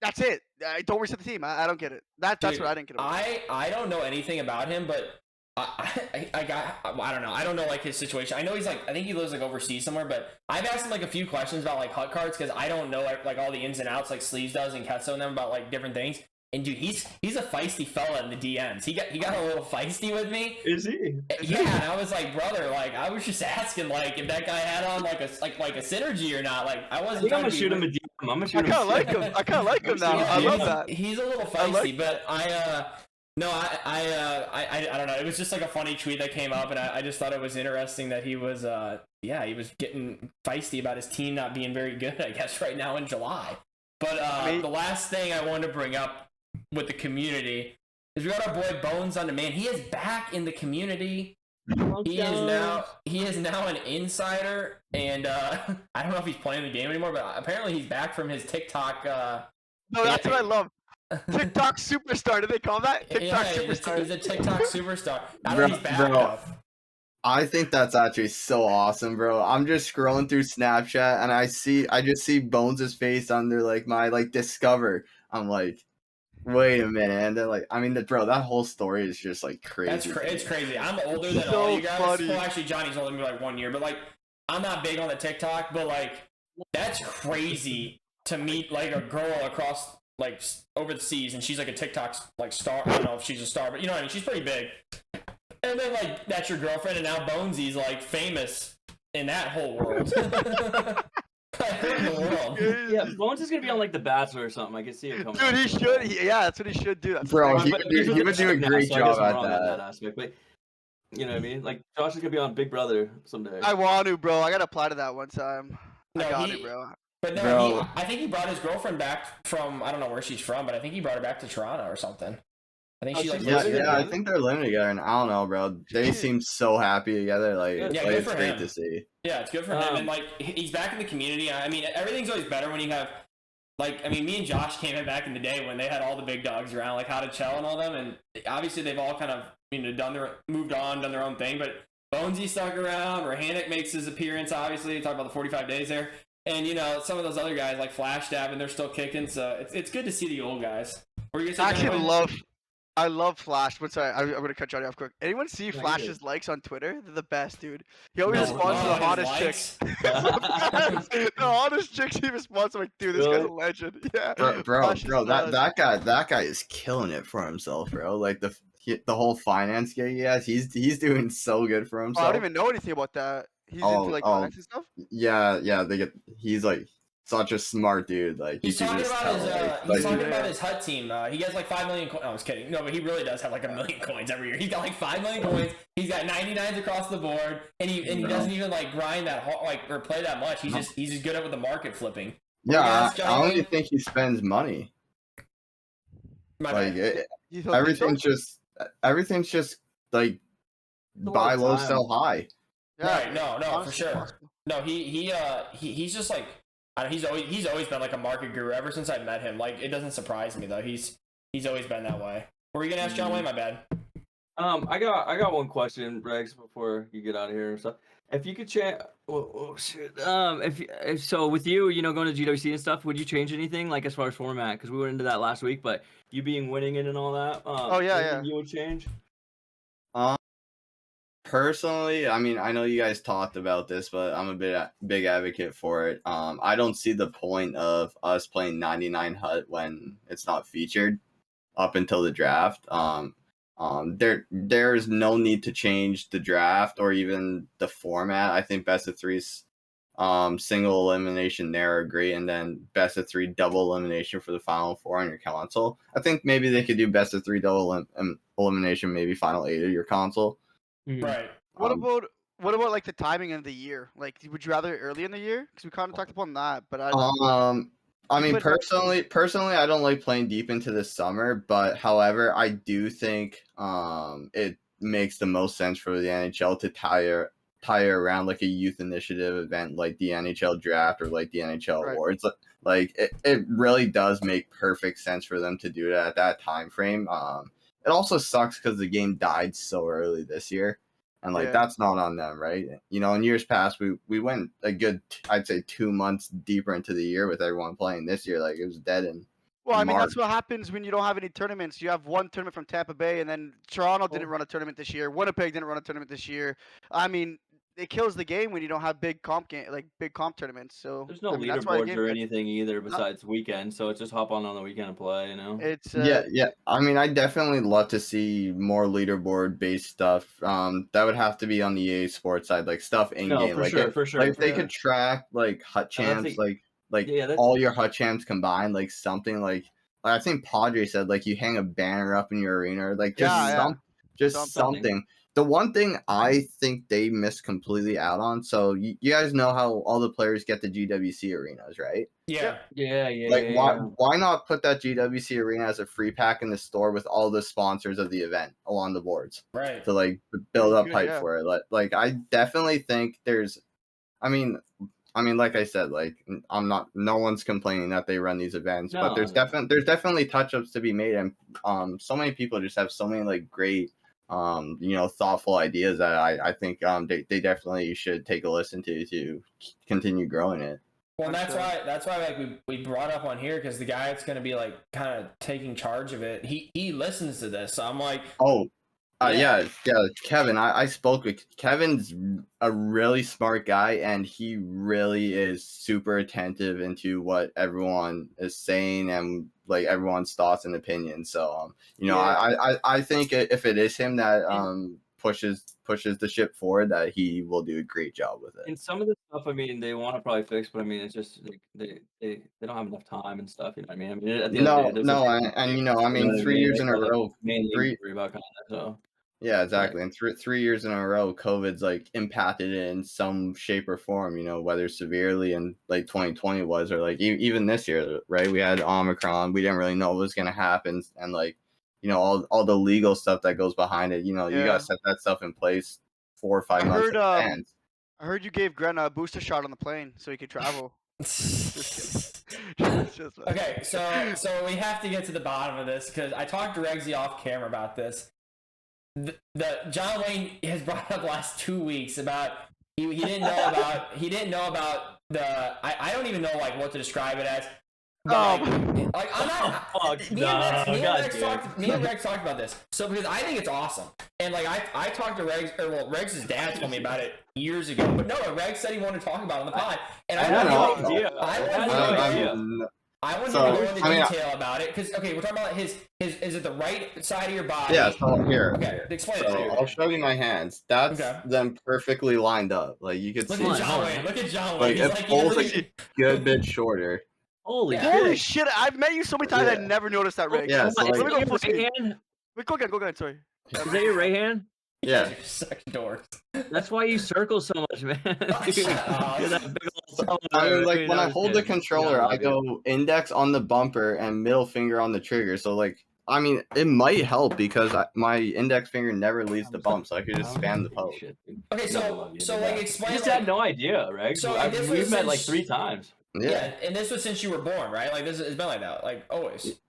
that's it. Don't reset the team. I don't get it. That's Dude, what I didn't get. About I don't know anything about him, but I don't know. I don't know like his situation. I know he's like I think he lives like overseas somewhere, but I've asked him like a few questions about like Hut cards because I don't know like all the ins and outs like Sleeves does and Ketso and them about like different things. And dude, he's a feisty fella in the DMs. He got a little feisty with me. Is he? Yeah, and I was like, brother, like I was just asking like if that guy had on like a synergy or not. Like I wasn't. I think I'm trying gonna to shoot be him a DM. I'm gonna I shoot him. kind of like him. I kind of like him now. I love that. He's a little I feisty, like but I don't know. It was just like a funny tweet that came up, and I just thought it was interesting that he was he was getting feisty about his team not being very good, I guess, right now in July. But the last thing I wanted to bring up with the community is we got our boy Bones on demand. He is back in the community. He is now an insider, and I don't know if he's playing the game anymore, but apparently he's back from his TikTok. No, that's what I love. TikTok superstar. Do they call that? TikTok superstar. He's a TikTok superstar. I don't know if he's back enough. I think that's actually so awesome, bro. I'm just scrolling through Snapchat and I just see Bones' face under like my like Discover. I'm like, wait a minute, and then like I mean, bro, that whole story is just like crazy. It's crazy. I'm older than So all you guys. funny. Well, actually, Johnny's older than me like 1 year, but like I'm not big on the TikTok. But like that's crazy to meet like a girl across like over the seas, and she's like a TikTok like star. I don't know if she's a star, but you know what I mean. She's pretty big. And then like that's your girlfriend, and now Bonesy's like famous in that whole world. In the world. Yeah, Bones is gonna be on like The Bachelor or something. I can see it coming. Dude, he should. Yeah, that's what he should do. That's Bro, crazy. he would do a great job at that. aspect. But you know what I mean? Like Josh is gonna be on Big Brother someday. I want to, bro. I gotta apply to that one time. No, I got it, bro. But no, Bro. I think he brought his girlfriend back from I don't know where she's from, but I think he brought her back to Toronto or something. I think Oh, she like she's Yeah, lives living there. I think they're living together, and I don't know, bro. They seem so happy together. Like, Yeah, like good it's for great him. to see. Yeah, it's good for him, and like he's back in the community. I mean, everything's always better when you have, like, I mean, me and Josh came in back in the day when they had all the big dogs around, like How to Chell and all them, and obviously they've all kind of moved on, done their own thing. But Bonesy stuck around. Rahanek makes his appearance. Obviously, talk about the 45 days there, and you know some of those other guys like Flash Dab, and they're still kicking. So it's good to see the old guys. What were you gonna say, Johnny? I love Flash. But sorry, I'm gonna cut Johnny off quick. Anyone see you Flash's likes on Twitter? They're the best, dude. He always No, responds to the his hottest likes? chicks. The hottest chicks he responds. I'm like, dude, this guy's a Really? legend. Yeah. Bro, Flash is that guy is killing it for himself, bro. Like the whole finance gig he has, he's doing so good for Oh, I himself. don't even know anything about that. He's Oh, into like oh. finance and stuff. Yeah, he's like such a smart dude. Like He's you can talking just about tell. his like, he's talking Yeah. about his Hut team. He has like 5 million. No, I was kidding. No, but he really does have like 1 million coins every year. He's got like 5 million coins. He's got 99s across the board, and he doesn't even like grind that hard, like or play that much. He's just good at with the market flipping. yeah, Yes, I don't Johnny? even think he spends money. My Like bad. You don't think so? everything's just like a lot buy of low, time. sell high. Right, no, for honestly, sure. possible. No, he's just like I don't know, he's always been like a market guru ever since I met him. Like it doesn't surprise me though. He's always been that way. What were you gonna ask John Wayne? My bad. I got one question, Regs, before you get out of here and stuff. If you could change, if so, with you, going to GWC and stuff, would you change anything like as far as format? Because we went into that last week, but you being winning it and all that. Oh, yeah, anything yeah. you would change? Personally, I mean, I know you guys talked about this, but I'm a big advocate for it. I don't see the point of us playing 99 hut when it's not featured up until the draft. There's no need to change the draft or even the format. I think best of threes, single elimination there are great, and then best of three double elimination for the final four on your console. I think maybe they could do best of three double elimination, maybe final eight of your console. Right. What about like the timing of the year? Like, would you rather early in the year? Because we kind of talked upon that, but I mean, put that- personally, I don't like playing deep into the summer, but however, I do think it makes the most sense for the NHL to tie around like a youth initiative event like the NHL draft or like the NHL Right. awards. Like it really does make perfect sense for them to do that at that time frame. It also sucks because the game died so early this year. And like Yeah. that's not on them, right? In years past, we went a good, I'd say, 2 months deeper into the year with everyone playing. This year, like it was dead in Well, I mean, March. that's what happens when you don't have any tournaments. You have one tournament from Tampa Bay, and then Toronto didn't run a tournament this year. Winnipeg didn't run a tournament this year. I mean, it kills the game when you don't have big comp tournaments. So There's no I mean, that's why the leaderboards game or gets, anything either besides weekend, so it's just hop on the weekend and play. it's Yeah. I mean, I definitely love to see more leaderboard based stuff. That would have to be on the EA Sports side, like stuff in game. for Like sure, if, for sure. like if they Yeah. could track like hut And that's champs, the- like yeah, that's all your hut champs combined, like something like I think Padre said, like you hang a banner up in your arena, like just Yeah, just Something. something. The one thing I think they missed completely out on. So you guys know how all the players get the GWC arenas, right? Yeah. yeah. Like yeah. why not put that GWC arena as a free pack in the store with all the sponsors of the event along the boards Right. to like build up Good, hype yeah. for it? Like I definitely think there's, I mean, like I said, like no one's complaining that they run these events, but there's No. definitely touch ups to be made, and so many people just have so many like great thoughtful ideas that I think they definitely should take a listen to continue growing it. Well, For that's sure. why like we brought up on here because the guy that's gonna be like kind of taking charge of it, he listens to this. So I'm like, Oh, Yeah. yeah, Kevin. I spoke with Kevin's a really smart guy, and he really is super attentive into what everyone is saying and like everyone's thoughts and opinions. So, Yeah. I think if it is him that pushes the ship forward, that he will do a great job with it. And some of the stuff, I mean, they want to probably fix, but I mean, it's just like they don't have enough time and stuff. You know what I mean? I mean, at the end of the day, it doesn't. And I You know mean, what I 3 mean? years That's in a all they row, mainly three. worry about kind of. So Yeah, exactly. And 3 years in a row, COVID's like impacted it in some shape or form, whether severely in like 2020 was, or like even this year, right? We had Omicron. We didn't really know what was going to happen. And like, all the legal stuff that goes behind it, you got Yeah. to set that stuff in place 4 or 5 I months heard in advance. I heard you gave Grant a booster shot on the plane so he could travel. Just kidding. Okay, so we have to get to the bottom of this because I talked to Regsy off camera about this. The John Wayne has brought up last 2 weeks about he didn't know about the I don't even know like what to describe it as. But, like I'm not. Me and Rex talked about this. So because I think it's awesome, and like I talked to Regs, Regs' dad told me about it years ago. But no, Regs said he wanted to talk about it on the pod, and I had want no idea. I want him So, to go into I mean, detail about it because we're talking about his is it the right side of your body? Yeah, so here. Okay, explain So it. I'll show you my hands. That's Okay. them perfectly lined up. Like you could Look see. at John Wayne. Look at John Wayne. Like He's it like, pulls he a good bit shorter. holy Yeah. Holy shit! shit! I've met you so many times. I Yeah. never noticed that, Regs. Yeah, so Is like, Let me go that full your screen. right hand? Wait, go again. Sorry. Is that your right hand? yeah. Such dorks. That's why you circle so much, man. Dude, Shut up. you're that big old thumb I there. mean, like when No, I just hold the kidding. controller, I go index on the bumper and middle finger on the trigger. So like, I mean, it might help because my index finger never leaves the bump, so I could just spam the poke. Okay, so like I explain. just like, had no idea, Rex. So, and this We've was met like since- 3 times. Yeah, and this was since you were born, right? Like this has been like that, like always.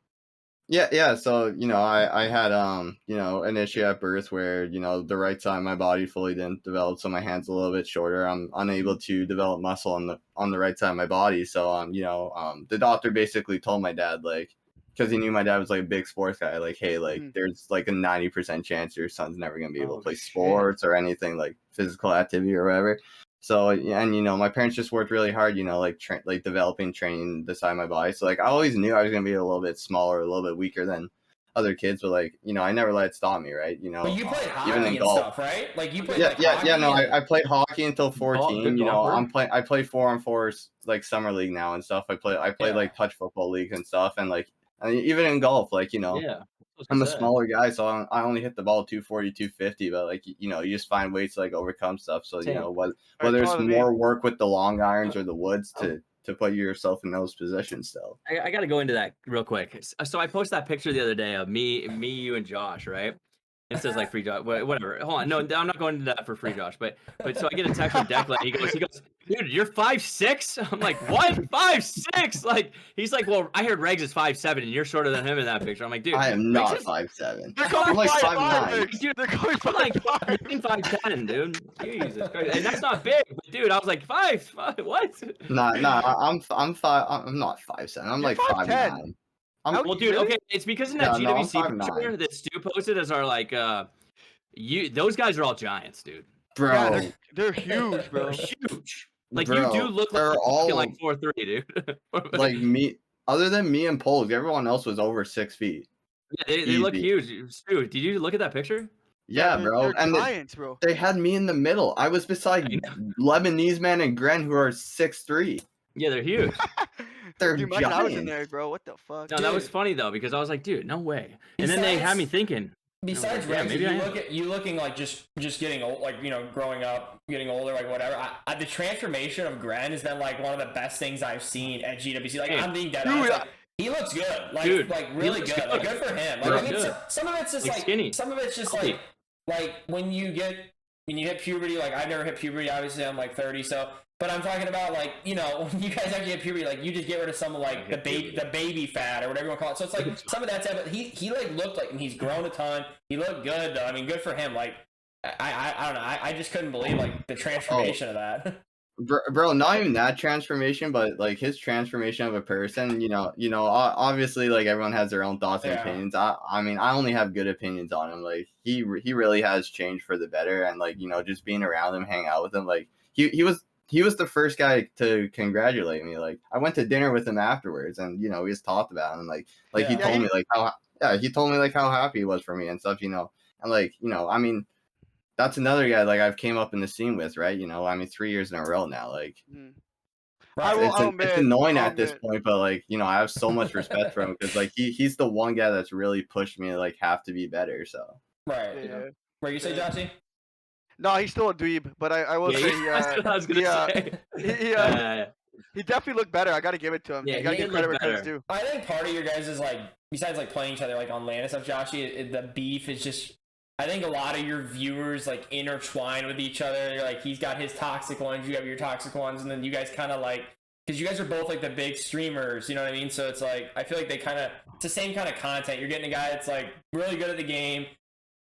Yeah. So, I had an issue at birth where, the right side of my body fully didn't develop, so my hand's a little bit shorter. I'm unable to develop muscle on the right side of my body. So, the doctor basically told my dad, like, because he knew my dad was like a big sports guy, like, hey, like, there's like a 90% chance your son's never gonna be able to play sports or anything like physical activity or whatever. So, and my parents just worked really hard, like developing, training the side of my body. So, like, I always knew I was gonna be a little bit smaller, a little bit weaker than other kids, but like, I never let it stop me, right? But you played hockey even in and golf. stuff, right? Like you played Yeah. No, I played hockey until 14. Good golfer. I play 4-on-4 like summer league now and stuff. I play like touch football leagues and stuff, and like, even in golf, like, Yeah. I'm a smaller guy, so I only hit the ball 240, 250, but like, you just find ways to like overcome stuff. So, whether it's more work with the long irons or the woods to put yourself in those positions still. I got to go into that real quick. So I posted that picture the other day of me, you, and Josh, right? It says like free Josh, whatever. Hold on, no, I'm not going into that for free Josh, but so I get a text from Declan. He goes, dude, you're 5'6". I'm like, what? 5'6"? Like, he's like, well, I heard Regs is 5'7", and you're shorter than him in that picture. I'm like, dude, I am not Regs 5'7". They're I'm going like 5'9". 5'9". Dude, they're going I'm like 5'9". 5'10", dude. Jesus Christ. And that's not big, but dude, I was like 5, what? Nah, I'm not 5'7". I'm like 5'9". Well, dude, okay, it's because in that No, I'm GWC 5'9". picture that Stu posted as our like those guys are all giants, dude. Bro, Yeah, they're huge, bro. They're huge. Like, bro, you do look like they're you're all like 4'3", dude. like me. Other than me and Poles, everyone else was over 6 feet. Yeah, they look huge. Stu, did you look at that picture? Yeah, bro. They're And giants, bro. they had me in the middle. I was beside Lebanese man and Gren, who are 6'3". Yeah, they're huge. They're Dude, imagine I was in giants. there, bro. What the fuck? No, that was funny though, because I was like, dude, no way. And then they had me thinking. Besides Yeah, Regs, maybe you looking like just getting old, like, growing up, getting older, like whatever. The transformation of Gren has been like one of the best things I've seen at GWC. Like, I'm being dead honest. Like, he looks good, like, Dude, like really good. Like, good for him. Like, I mean, some of it's just like skinny. some of it's just like when you hit puberty. Like, I've never hit puberty. Obviously, I'm like 30, so. But I'm talking about, like, when you guys actually hit puberty, like, you just get rid of some of, like, the baby fat or whatever you want to call it. So it's like some of that stuff. But he like looked like, and he's grown a ton. He looked good though. I mean, good for him. Like, I don't know. I just couldn't believe like the transformation of that. Bro, not even that transformation, but like his transformation of a person. Obviously, like, everyone has their own thoughts and opinions. I mean, I only have good opinions on him. Like, he really has changed for the better, and like, just being around him, hang out with him, like he was the first guy to congratulate me. Like, I went to dinner with him afterwards, and we just talked about it, and like he told me like how happy he was for me and stuff, and like, I mean, that's another guy like I've came up in the scene with, right? I mean, 3 years in a row now, like. It's annoying at this point, but like, I have so much respect for him because like he's the one guy that's really pushed me to like have to be better. So right. What you say, Joshy? No, he's still a dweeb, but I will say, that's what I was gonna say. He definitely looked better. I gotta give it to him. Yeah, you gotta give credit where credit's due. I think part of your guys is like, besides like playing each other like on LAN and stuff, Joshy, the beef is just. I think a lot of your viewers like intertwine with each other. Like, he's got his toxic ones, you have your toxic ones, and then you guys kind of like, because you guys are both like the big streamers, you know what I mean? So it's like, I feel like it's the same kind of content. You're getting a guy that's like really good at the game.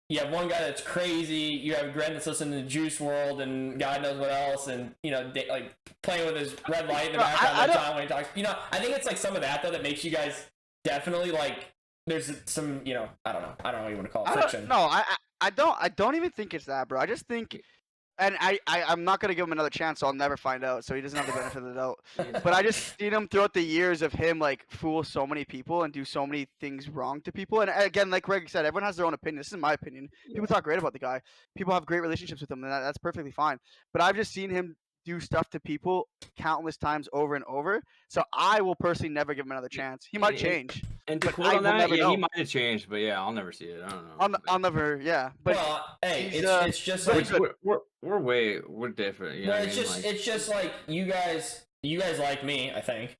You have one guy that's crazy. You have Gren that's listening to Juice World and God knows what else, and like playing with his red light in the background when he talks. I think it's like some of that though that makes you guys definitely like. There's some, I don't know what you want to call it, friction. I don't even think it's that, bro. I just think, and I'm not gonna give him another chance, so I'll never find out. So he doesn't have the benefit of the doubt. But I just seen him throughout the years of him like fool so many people and do so many things wrong to people. And again, like Greg said, everyone has their own opinion. This is my opinion. People talk great about the guy. People have great relationships with him, and that's perfectly fine. But I've just seen him do stuff to people countless times over and over. So I will personally never give him another chance. He might change. And to quote on that, he might have changed, but yeah, I'll never see it. I don't know. I'll never, yeah. But hey, it's just like we're different. No, it's just like you guys like me, I think.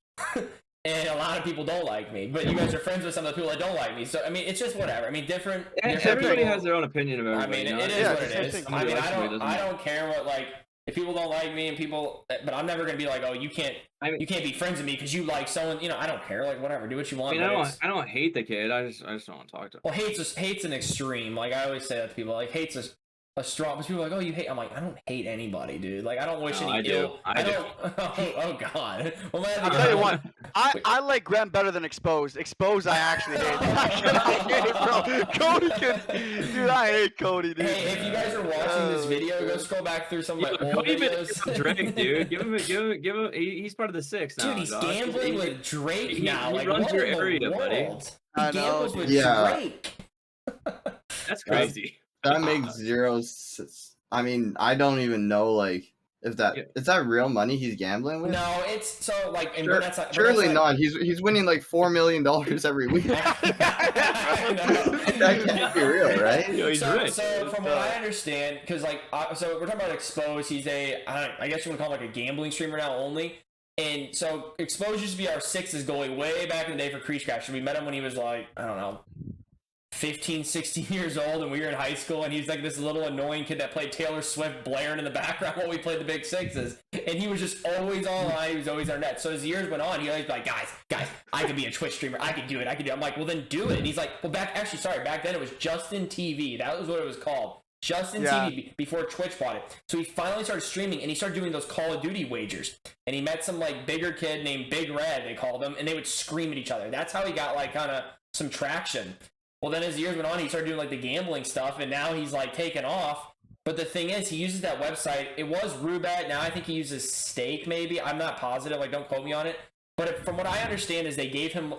And a lot of people don't like me, but you guys are friends with some of the people that don't like me. So I mean, it's just whatever. I mean, different everybody people has their own opinion of everybody. I mean, it is what it is. I mean, I don't care what like if people don't like me and people, but I'm never gonna be like, oh, you can't be friends with me because you like someone. I don't care. Like whatever, do what you want. I don't hate the kid. I just don't want to talk to him. Well, hate's an extreme. Like I always say that to people. Like hate's a strong. But people are like, oh, you hate. I'm like, I don't hate anybody, dude. Like I don't wish any ill. I don't. Oh God. Well, I'll tell you what. I like Graham better than Exposed. Exposed, I actually hate. I hate, bro. Cody dude, I hate Cody, dude. Hey, if you guys are watching this video, go scroll back through some of my old videos. Drake, dude, give him. He's part of the six now. Dude, he's gambling with Drake now. He runs your area, buddy. He gambles with Drake. That's crazy. That makes zero sense. I mean, I don't even know, like, if is that real money he's gambling with? No, it's so like. Surely not. He's winning like $4 million every week. That can't be real, right? He's rich. So from what I understand, because like, so we're talking about Exposed. He's I guess you want to call him like a gambling streamer now only. And so Exposed used to be our sixes goalie way back in the day for Creech Cash. We met him when he was like, I don't know, 15, 16 years old, and we were in high school, and he's like this little annoying kid that played Taylor Swift blaring in the background while we played the Big Sixes. And he was just always online. He was always our net. So as years went on, he always like, guys, I could be a Twitch streamer. I could do it. I'm like, well, then do it. And he's like, well, back then it was Justin TV. That was what it was called. Justin TV before Twitch bought it. So he finally started streaming, and he started doing those Call of Duty wagers. And he met some like bigger kid named Big Red, they called him, and they would scream at each other. That's how he got like kind of some traction. Well, then as years went on, he started doing like the gambling stuff, and now he's like taken off. But the thing is, he uses that website. It was Rubat. Now I think he uses Stake, maybe. I'm not positive. Like, don't quote me on it. But from what I understand is they gave him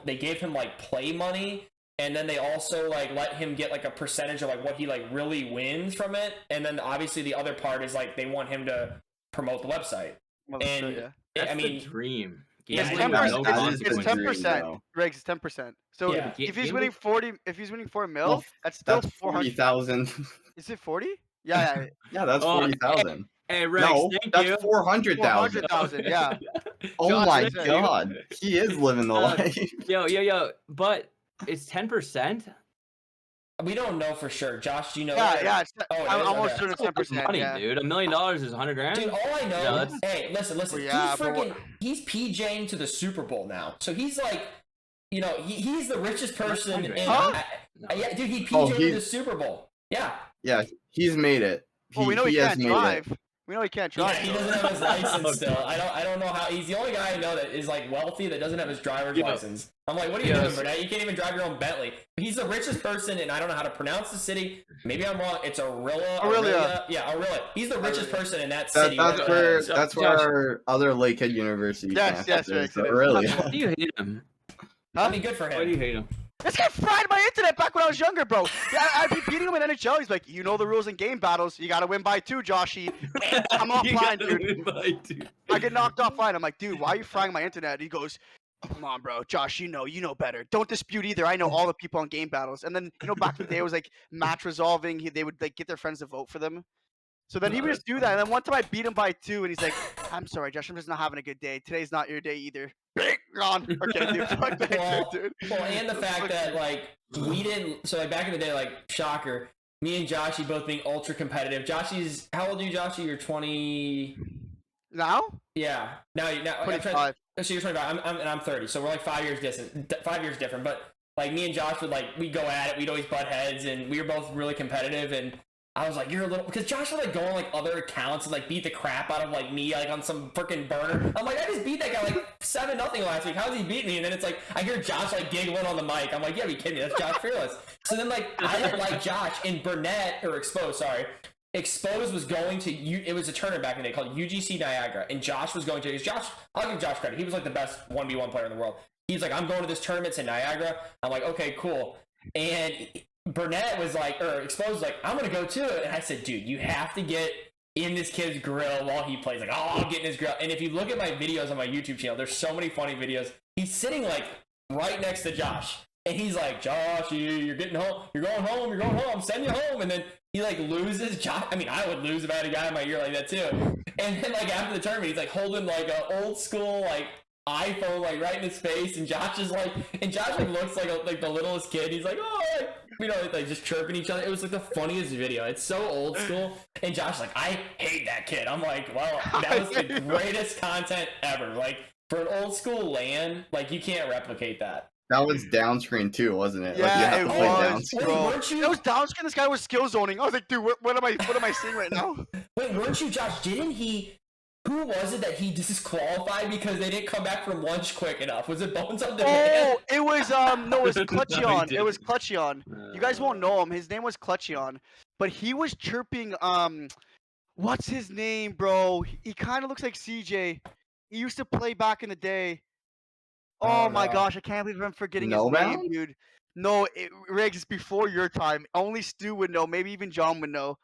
like play money, and then they also like let him get like a percentage of like what he like really wins from it. And then obviously the other part is like they want him to promote the website. Well, that's the dream. It's 10%. Regs, it's 10%. So if he's winning 40, if he's winning $4 million, that's still 40,000. Is it 40? Yeah. Yeah, that's 40,000. Hey, Regs, no, thank you. That's 400,000. 400,000. Yeah. Oh my God, he is living the life. Yo, but it's 10%. We don't know for sure. Josh, do you know? Yeah. I'm almost certain it's 10%. Money, dude. $1 million is $100,000. Dude, all I know. Hey, listen. He's PJing to the Super Bowl now, so he's like, he's the richest person in. Yeah, dude, he PJed to the Super Bowl. Yeah. Yeah, he's made it. We know he can't drive. We know he can't drive. Yeah, he doesn't have his license still. I don't know how. He's the only guy I know that is like wealthy that doesn't have his driver's license. I'm like, what are you doing, Burnett? You can't even drive your own Bentley. He's the richest person, and I don't know how to pronounce the city. Maybe I'm wrong. It's Aurelia. Yeah, Aurelia. He's the richest person in that city. That's where our other Lakehead University. Yes, Aurelia. Why do you hate him? I mean, good for him. Why do you hate him? This guy fried my internet back when I was younger, bro. Yeah, I'd be beating him in NHL. He's like, you know the rules in game battles. You got to win by 2, Joshy. I'm offline, dude. I get knocked offline. I'm like, dude, why are you frying my internet? He goes, come on, bro. Josh, you know better. Don't dispute either. I know all the people on game battles. And then, back in the day, it was like match resolving. They would like get their friends to vote for them. So then he would just do that. And then one time I beat him by 2, and he's like, I'm sorry, Josh, I'm just not having a good day. Today's not your day either. Gone. Okay, dude. Well, and the fact that, like, we didn't... So, like, back in the day, like, shocker, me and Joshy both being ultra competitive. Joshy's... How old are you, Joshy? You're 20... Now? Yeah. Now 25. So you're 25. I'm 30. So we're, like, 5 years different. But, like, me and Josh would, like, we'd go at it. We'd always butt heads. And we were both really competitive. And I was like, you're a little... Because Josh would, like, go on, like, other accounts and, like, beat the crap out of, like, me, like, on some freaking burner. I'm like, I just beat that guy, like, 7-0 last week. How's he beat me? And then it's like, I hear Josh, like, giggling on the mic. I'm like, yeah, are you kidding me? That's Josh Fearless. So then, like, I didn't like Josh. And Exposed was going to... It was a tournament back in the day called UGC Niagara. And Josh was going to... Because Josh... I'll give Josh credit. He was, like, the best 1v1 player in the world. He's like, I'm going to this tournament in Niagara. I'm like, okay, cool. And... Burnett was like, or Exposed was like, I'm gonna go to it, and I said, dude, you have to get in this kid's grill while he plays. Like, oh, I'll get in his grill. And if you look at my videos on my YouTube channel, there's so many funny videos. He's sitting like right next to Josh, and he's like, Josh, you're getting home, you're going home, I'm sending you home. And then he like loses. Josh, I mean, I would lose if I had a guy in my ear like that too. And then like after the tournament, he's like holding like an old school like iPhone like right in his face, and Josh is like, looks like the littlest kid. He's like, oh, like just chirping each other. It was like the funniest video. It's so old school. And Josh's like, I hate that kid. I'm like, well, that was the greatest content ever. Like for an old school LAN, like you can't replicate that. That was down screen too, wasn't it? Like, you Yeah, have it to play down was, screen. bro. Weren't you- It was down screen. This guy was skill zoning. I was like, dude, what am I seeing right now? Wait, weren't you, Josh? Didn't he? Who was it that he disqualified because they didn't come back from lunch quick enough? Was it Bones on Demand? Oh, it was no, it was No, he Clutchion. It was didn't. Clutchion. You guys won't know him. His name was Clutchion, but he was chirping. What's his name, bro? He kind of looks like CJ. He used to play back in the day. Oh Oh, my no. gosh, I can't believe I'm forgetting his Snowbound? name, dude. No, Regs, it's before your time. Only Stu would know. Maybe even John would know.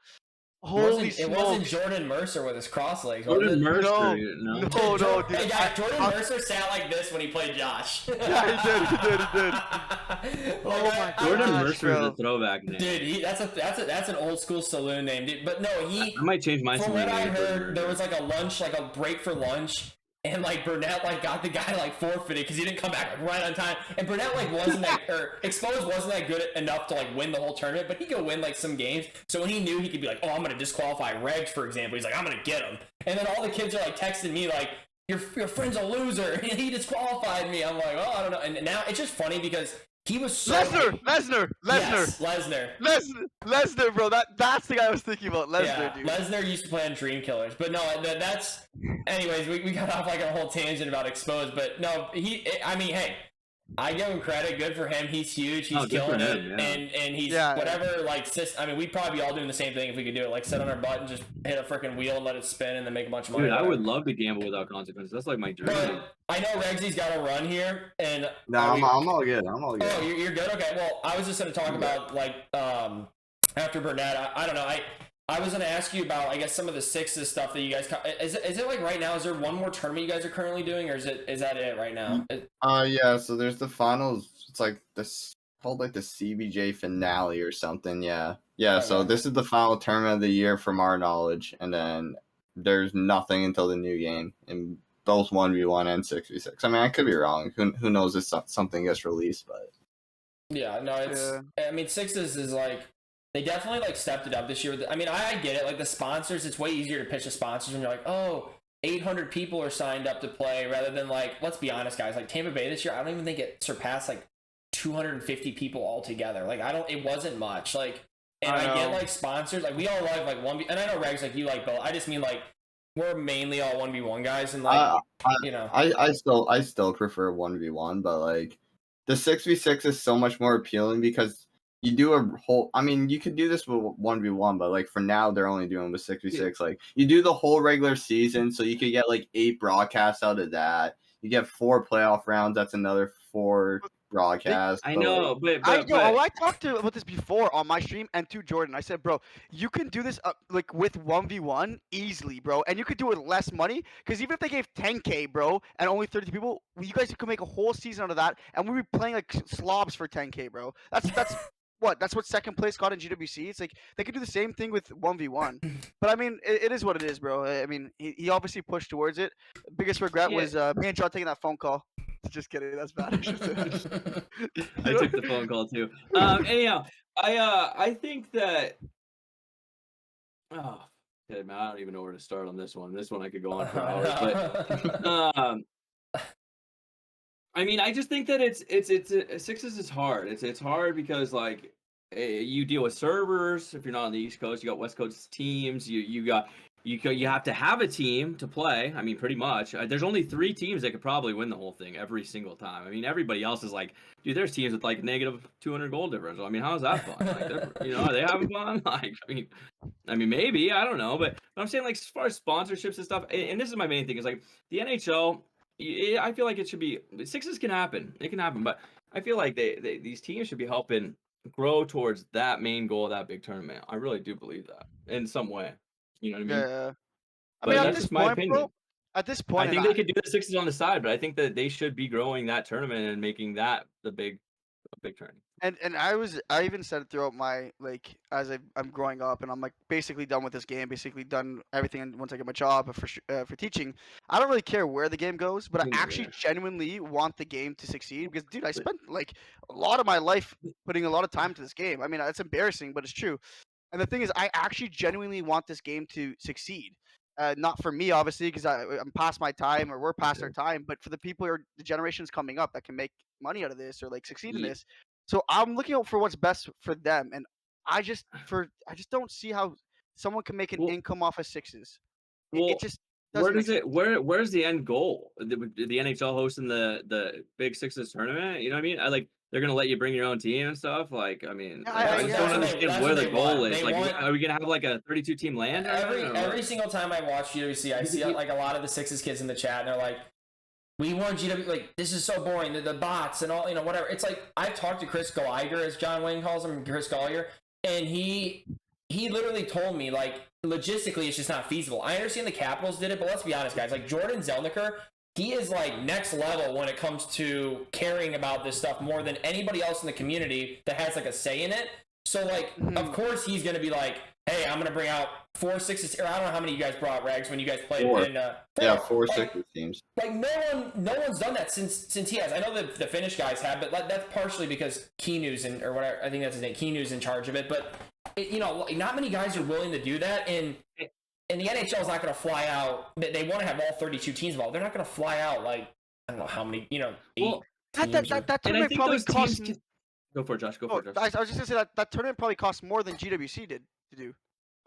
Holy It wasn't smokes! Jordan Mercer with his cross legs, was Jordan it? Mercer. No, No. no, dude. Hey guys, Jordan Mercer sat like this when he played Josh. Yeah, he did. Oh my Jordan gosh, Mercer is bro. a throwback name. Dude, that's an old school saloon name, dude. But no, I might change my from what I name. heard, there was like a lunch, like a break for lunch, and like Burnett like got the guy like forfeited because he didn't come back like right on time. And Burnett like wasn't that or Exposed wasn't that good enough to like win the whole tournament, but he could win like some games. So when he knew he could be like, oh, I'm gonna disqualify Regs, for example, he's like, I'm gonna get him. And then all the kids are like texting me like, your friend's a loser. He disqualified me. I'm like, oh, I don't know. And now it's just funny because he was so Lesnar, Yes, Lesnar. Lesnar, bro. That's the guy I was thinking about. Lesnar, Yeah, dude. Lesnar used to play on Dream Killers, but no, that's. Anyways, we got off like a whole tangent about Exposed, but no, I mean, hey, I give him credit. Good for him. He's huge. He's Oh, good for killing it, him, yeah. and he's Yeah. whatever. Like, I mean, we'd probably be all doing the same thing if we could do it. Like, sit on our butt and just hit a freaking wheel and let it spin, and then make a bunch of money. Dude, I whatever. would love to gamble without consequences. That's like my dream. But I know Regsy's got a run here, and No, I'm all good. I'm all good. Oh, you're good. Okay. Well, I was just going to talk Yeah. about like after Burnett. I don't know. I was going to ask you about I guess some of the sixes stuff that you guys. Is it like right now? Is there one more tournament you guys are currently doing, or is that it right now? Yeah. So there's the finals. It's like this called like the CBJ finale or something. Yeah. So Okay. this is the final tournament of the year from our knowledge, and then there's nothing until the new game in both 1v1 and 6v6. I mean, I could be wrong. Who knows if something gets released, but Yeah. No. It's. I mean, sixes is like. They definitely like stepped it up this year. I mean, I get it. Like the sponsors, it's way easier to pitch the sponsors when you're like, oh, 800 people are signed up to play, rather than like, let's be honest, guys. Like Tampa Bay this year, I don't even think it surpassed like 250 people altogether. Like it wasn't much. Like, and I get like sponsors. Like we all like 1v, and I know Regs like you like both. I just mean like we're mainly all 1v1 guys, and like you know, I still prefer 1v1, but like the 6v6 is so much more appealing because you do a whole. I mean, you could do this with 1v1, but like for now, they're only doing with 6v6. Like you do the whole regular season, so you could get like 8 broadcasts out of that. You get 4 playoff rounds. That's another 4 broadcasts. I so, know, like, but I talked about this before on my stream and to Jordan. I said, bro, you can do this like with 1v1 easily, bro, and you could do it with less money because even if they gave 10K, bro, and only 30 people, you guys could make a whole season out of that, and we'd be playing like slobs for 10K, bro. That's that's what second place got in GWC. It's like they could do the same thing with 1v1. But I mean, it is what it is, bro. I mean, he obviously pushed towards it. Biggest regret was me and John taking that phone call. Just kidding, that's bad. I took the phone call too. Anyhow, I think that. Oh, man, I don't even know where to start on this one. This one I could go on for hours, but I mean, I just think that it's sixes is hard. It's hard because like you deal with servers. If you're not on the East Coast, you got West Coast teams. You have to have a team to play. I mean, pretty much. There's only 3 teams that could probably win the whole thing every single time. I mean, everybody else is like, dude, there's teams with like negative 200 goal differential. I mean, how is that fun? Like, are they having fun? Like, I mean, maybe, I don't know, but I'm saying like as far as sponsorships and stuff, and this is my main thing is like the NHL. I feel like it should be sixes can happen. It can happen, but I feel like these teams should be helping grow towards that main goal of that big tournament. I really do believe that in some way. You know what I mean? Yeah. I But mean, at that's this just my point, opinion. bro. At this point, I think they could do the sixes on the side, but I think that they should be growing that tournament and making that the big a big turn. And I even said it throughout my like as I'm growing up, and I'm like basically done with this game, basically done everything once I get my job for teaching. I don't really care where the game goes, but I actually genuinely want the game to succeed because, dude, I spent like a lot of my life putting a lot of time to this game. I mean, it's embarrassing, but it's true. And the thing is, I actually genuinely want this game to succeed. Not for me, obviously, because I'm past my time or we're past our time, but for the people or the generations coming up that can make money out of this or like succeed in Ye- this. So I'm looking out for what's best for them, and I just don't see how someone can make an Well- income off of sixes. Well, It just doesn't make sense. Where's the end goal? The NHL hosting the Big Sixes tournament? You know what I mean? They're gonna let you bring your own team and stuff. Like, I mean, Yeah, I just yeah, don't that's understand what where they the goal want. is. They Like, want- are we gonna have like a 32 team land? Every single time I watch GWC, I see like a lot of the Sixes kids in the chat, and they're like, "We want GW, like this is so boring. The bots and all, whatever." It's like I've talked to Chris Gallagher, as John Wayne calls him, Chris Gallagher, and he literally told me like logistically it's just not feasible. I understand the Capitals did it, but let's be honest, guys. Like Jordan Zellniker, he is like next level when it comes to caring about this stuff more than anybody else in the community that has like a say in it. So like, of course he's gonna be like, "Hey, I'm gonna bring out 4 Sixes." Or I don't know how many you guys brought, Regs, when you guys played 4. in. Yeah, 4 Like, Sixers teams. like no one's done that since he has. I know the Finnish guys have, but that's partially because Kiinu's or whatever, I think that's his name. Kiinu's in charge of it, but not many guys are willing to do that, and the NHL is not going to fly out. They want to have all 32 teams involved. They're not going to fly out like I don't know how many, 8 Well, teams. That and I tournament think probably those cost. teams. Go for it, Josh. Go Oh, for it, Josh. I was just gonna say that tournament probably cost more than GWC did to do.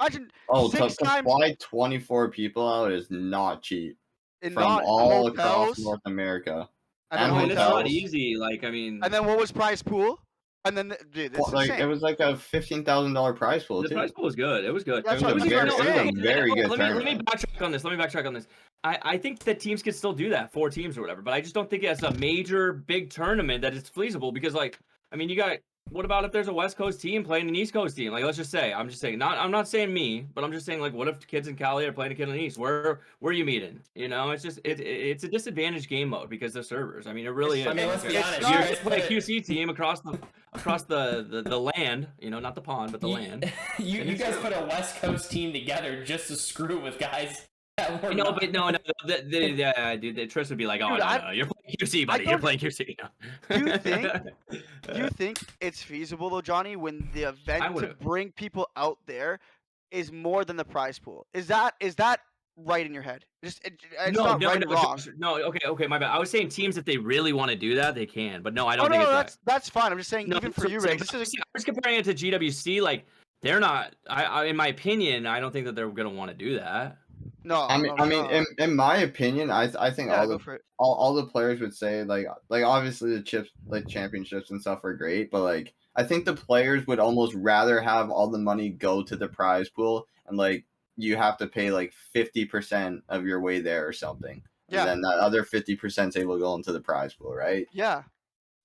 Imagine Oh, to 6 times fly 24 people out is not cheap in from not all across hotels, North America. and and then I mean, it's hotels. not easy. Like, I mean, And then what was prize pool? And then dude, it's Like insane. it was like a $15,000 prize pool the too. prize pool was good. It was good. That's It what was, I'm a very, it was saying. a very good Let me tournament. backtrack on this. Let me backtrack on this. I think that teams could still do that, 4 teams or whatever, but I just don't think it's a major big tournament that is feasible because, like, I mean, you got. What about if there's a West Coast team playing an East Coast team? Like, let's just say, I'm not saying me, but I'm just saying, like, what if kids in Cali are playing a kid in the East? Where are you meeting? It's just it's a disadvantaged game mode because of servers. I mean, it really is. I mean, let's be honest. If You you guys play a put it- QC team across the land, not the pond, but the land. you guys put a West Coast team together just to screw with guys. That were No, not- but no, dude, Trish would be like, "Oh, Dude, no, you're playing QC, buddy. You're playing QC." Do you think it's feasible though, Johnny, when the event to would've. bring people out there is more than the prize pool? Is that right in your head? It's not right or wrong. Josh, no, okay, my bad. I was saying teams, if they really want to do that, they can. But no, I don't Oh think no, it's that's fine. I'm just saying, even for you, Regs, I was comparing it to GWC. Like, they're not. I in my opinion, I don't think that they're gonna want to do that. no. I mean, in my opinion, I think yeah, all go the for it. all the players would say like obviously the chips like championships and stuff are great, but like I think the players would almost rather have all the money go to the prize pool and like you have to pay like 50% of your way there or something. Yeah. And then that other 50% is able to go into the prize pool, right? Yeah,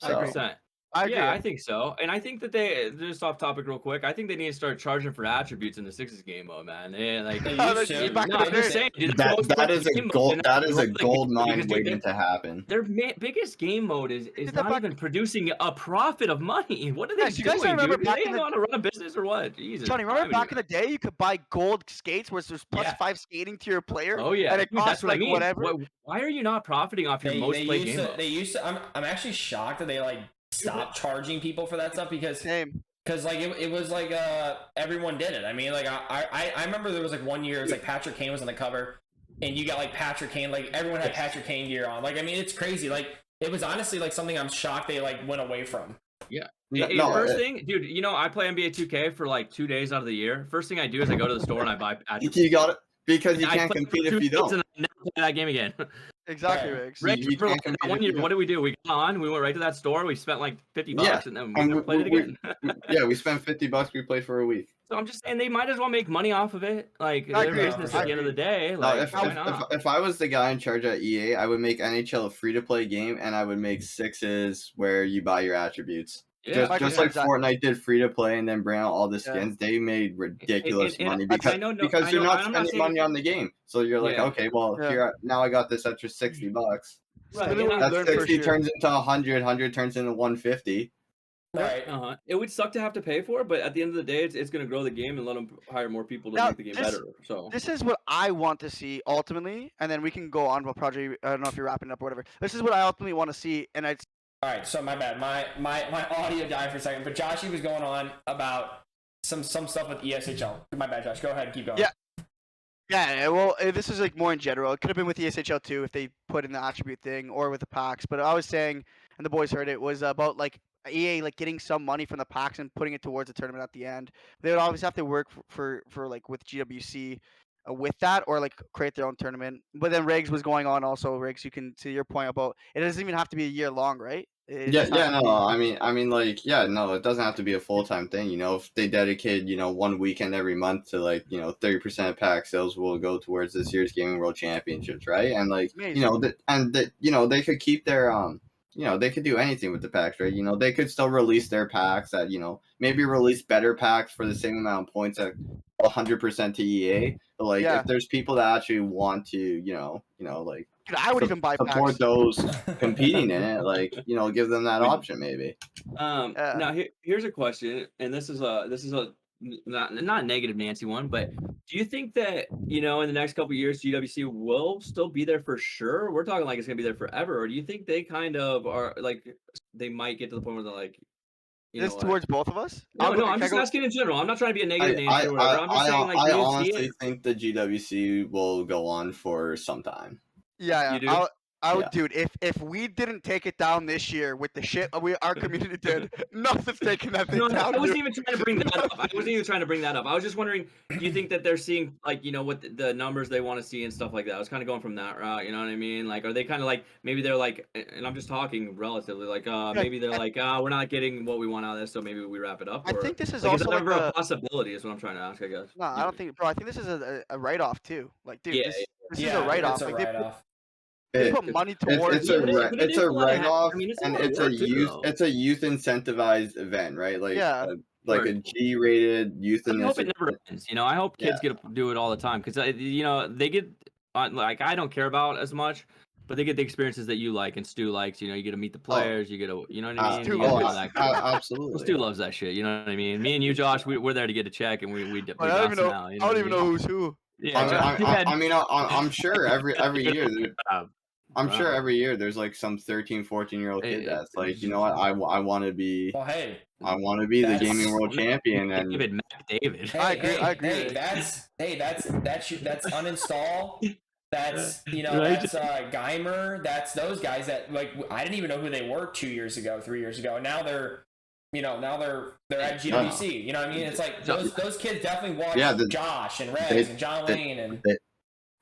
I So agree. 100%. I agree. Yeah, I think so. And I think that they, just off topic real quick, I think they need to start charging for attributes in the Sixes game mode, man. Like, They Oh, used that's to. back in no, the I'm just day. saying, dude, that's the most that is a game mode gold in that is a game gold because, mine dude, waiting to happen. their biggest game mode is that not back- even producing a profit of money. What are they Guys, you doing, guys remember dude? back Do in they the- want to run a business or what? Jesus. Johnny, remember back in the day, you could buy gold skates where there's plus Yeah. 5 skating to your player. Oh yeah, and it dude, costs that's what like I mean. whatever. Why are you not profiting off your most played game mode? They used to. I'm actually shocked that they like stopped charging people for that stuff because Same. like it was like everyone did it. I mean, like I remember there was like one year it was like Patrick Kane was on the cover, and you got like Patrick Kane, like everyone had Patrick Kane gear on. Like I mean, it's crazy. Like it was honestly like something I'm shocked they like went away from. Yeah. No, First thing, dude, I play NBA 2K for like 2 days out of the year. First thing I do is I go to the store and I buy Patrick. You got it because you I can't play compete for if 2 you days don't. And I never play that game again. Exactly, Right. Riggs. Rick, You for can't like compete that if one you year, don't. what did we do? We got on, we went right to that store, we spent like $50, Yeah, and then we and never played it again. Yeah, we spent $50. We played for a week. So I'm just saying they might as well make money off of it. Like I their agree. business I at the end of the day. No, Like, why not? if I was the guy in charge at EA, I would make NHL a free to play game, and I would make Sixes where you buy your attributes. Yeah. Just Yeah, like exactly. Fortnite did free to play and then bring out all the Yeah. skins, they made ridiculous And money I because know- because I you're know- not I'm not spending saying money it's- on the game. So you're like, Yeah. okay, well Yeah. here now I got this extra $60. Right, Something and we That learned for 60 sure. turns into 100, 100 turns into 150. Right. It would suck to have to pay for it, but at the end of the day, it's going to grow the game and let them hire more people to Now, make the game better. So This is what I want to see ultimately, and then we can go on about project. I don't know if you're wrapping up or whatever. This is what I ultimately want to see, and it's All right, so my bad. My audio died for a second, but Josh, he was going on about some stuff with ESHL. My bad, Josh. Go ahead and keep going. Yeah. Yeah, well, this is like more in general. It could have been with the ESHL too if they put in the attribute thing, or with the packs. But I was saying, and the boys heard it, was about like EA like getting some money from the packs and putting it towards the tournament at the end. They would always have to work for like with GWC with that, or like create their own tournament. But then Regs was going on also. Regs, you can to your point about it doesn't even have to be a year long, right? It just has to No, be- I mean, like, yeah, no, it doesn't have to be a full-time thing. You know, if they dedicate, you know, one weekend every month to, like, you know, 30% of pack sales will go towards this year's Gaming World Championships, right? And like, you know, you know, they could keep their you know, they could do anything with the packs, right? You know, they could still release their packs that, you know, maybe release better packs for the same amount of points at 100% to EA. But like, Yeah. if there's people that actually want to, you know, like Dude, I would even buy support packs. those competing in it, like, you know, give them that option maybe. Now here's a question, and this is a not negative Nancy one, but do you think that, you know, in the next couple of years GWC will still be there for sure? We're talking like it's gonna be there forever, or do you think they kind of are like they might get to the point where they're like, you This know, towards both of us? no, I'm just asking in general. I'm not trying to be a negative Nancy or whatever. I'm just saying, like, I do you see honestly it? think the GWC will go on for some time. Yeah, You do? I would, Yeah. dude. If we didn't take it down this year with the shit our community did, nothing's taking that thing No, down. I wasn't dude. even trying to bring that up. I wasn't even trying to bring that up. I was just wondering, do you think that they're seeing, like, you know, what the numbers they want to see and stuff like that? I was kind of going from that route, you know what I mean? Like, are they kind of like, maybe they're like, and I'm just talking relatively, like, maybe they're like, we're not getting what we want out of this, so maybe we wrap it up? I Or, think this is like, is also that like ever a possibility is what I'm trying to ask, I guess. no, I don't think, bro. I think this is a write off too. Like, dude, Yeah, this is a Yeah, write off. it's a Like write-off. they It, put money towards it's Yeah, a but it it's is a a lot of write off, I mean, it's a and lot of it's a work too, youth though. it's a youth incentivized event, right? Yeah. Like Right. a G-rated youth I hope it initiative. never ends. You know, I hope kids Yeah. get to do it all the time because you know, they get like I don't care about as much, but they get the experiences that you like and Stu likes. You know, you get to meet the players. You get to, you know what I mean. Stu You get to do all loves that. Well, Absolutely. Stu loves that shit. You know what I mean. Me and you, Josh, we're there to get a check and we I don't even bouncing know. out. You I know don't what even I know mean? who's who. Yeah, Josh, I mean, I'm sure every year I'm sure Wow. every year there's like some 13, 14-year-old kid that's like, you know what, I want to be Well, hey, the gaming world champion, and David McDavid. hey, I agree. I agree. hey, that's uninstall. That's Right? that's Geimer. That's those guys that like I didn't even know who they were 2 years ago, 3 years ago. And now they're at GWC. You know what I mean? It's like those kids definitely watch Josh and Regs and John Wayne and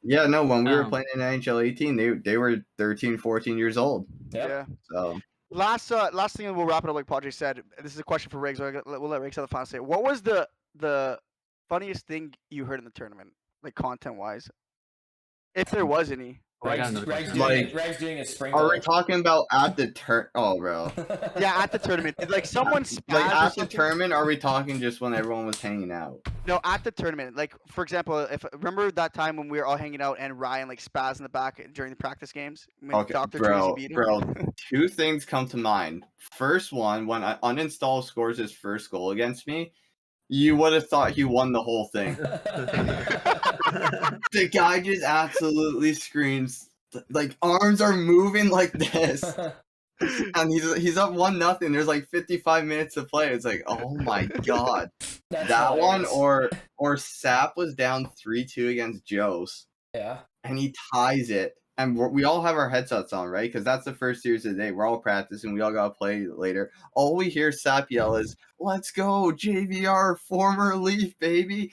yeah, no, when we were playing in NHL 18, they were 13, 14 years old. Yep. Yeah. So Last thing, and we'll wrap it up like Padre said. This is a question for Riggs. We'll let Riggs have the final say. What was the funniest thing you heard in the tournament, like content wise, if there was any? Regs doing a sprinkle. are we talking about at the oh, bro. Yeah, at the tournament. Like someone Like spazzed or at the something? tournament, are we talking just when everyone was hanging out? No, at the tournament. Like for example, if remember that time when we were all hanging out and Ryan like spazzed in the back during the practice games when Okay, Dr. Tracy beat him. bro, two things come to mind. First one, when I uninstall scores his first goal against me, you would have thought he won the whole thing. The guy just absolutely screams, like arms are moving like this, and he's up 1-0. There's like 55 minutes to play. It's like, oh my god, that one or Sap was down 3-2 against Joe's. Yeah, and he ties it. And we all have our headsets on, right? Because that's the first series of the day. We're all practicing. We all got to play later. All we hear Sap yell is, "Let's go, JVR, former Leaf, baby."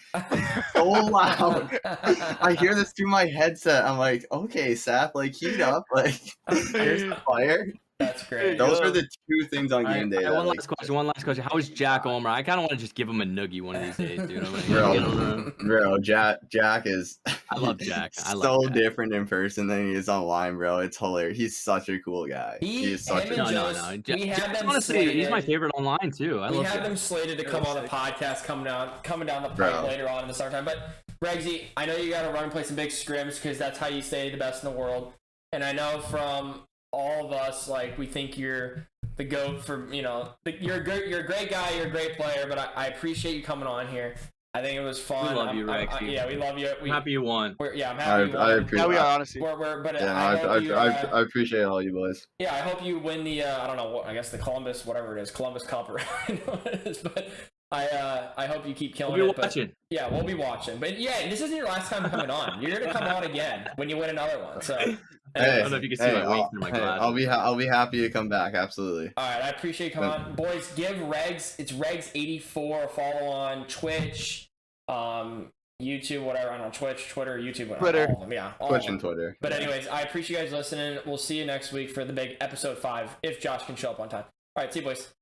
So loud. I hear this through my headset. I'm like, okay, Sap, like, heat up. Like, here's the fire. That's great. Those are the two things on game day. One last question. How is Jack Ulmer? I kind of want to just give him a noogie one of these days, dude. Bro, Jack is. I love Jack. So different in person than he is online, bro. It's hilarious. He's such a cool guy. He's such a no. Honestly, he's my favorite online too. We had them slated to come on the podcast coming down the pipe later on in the summertime. But Regsy, I know you got to run and play some big scrims because that's how you stay the best in the world. And I know from all of us, like, we think you're the GOAT for, you're a great guy, you're a great player, but I appreciate you coming on here. I think it was fun. We love you, Rex. Yeah, we love you. I'm happy you won. I'm happy you won. I appreciate. Yeah, we are honestly. I appreciate all you boys. Yeah, I hope you win the I don't know what, I guess the Columbus, whatever it is, Columbus Cup, or I don't know what it is, but I hope you keep killing We'll it. be watching. Yeah, we'll be watching. But yeah, this isn't your last time coming on. You're gonna come on again when you win another one. So I don't know if you can see my weight through my glasses. I'll be happy to come back. Absolutely. All right, I appreciate you coming on, boys. Give Regs, it's Regs84, a follow on Twitch, YouTube, whatever. I don't know, Twitch, Twitter, YouTube, whatever. Twitter. All of them, yeah. Twitch and Twitter. But anyways, I appreciate you guys listening. We'll see you next week for the big episode 5 if Josh can show up on time. All right, see you boys.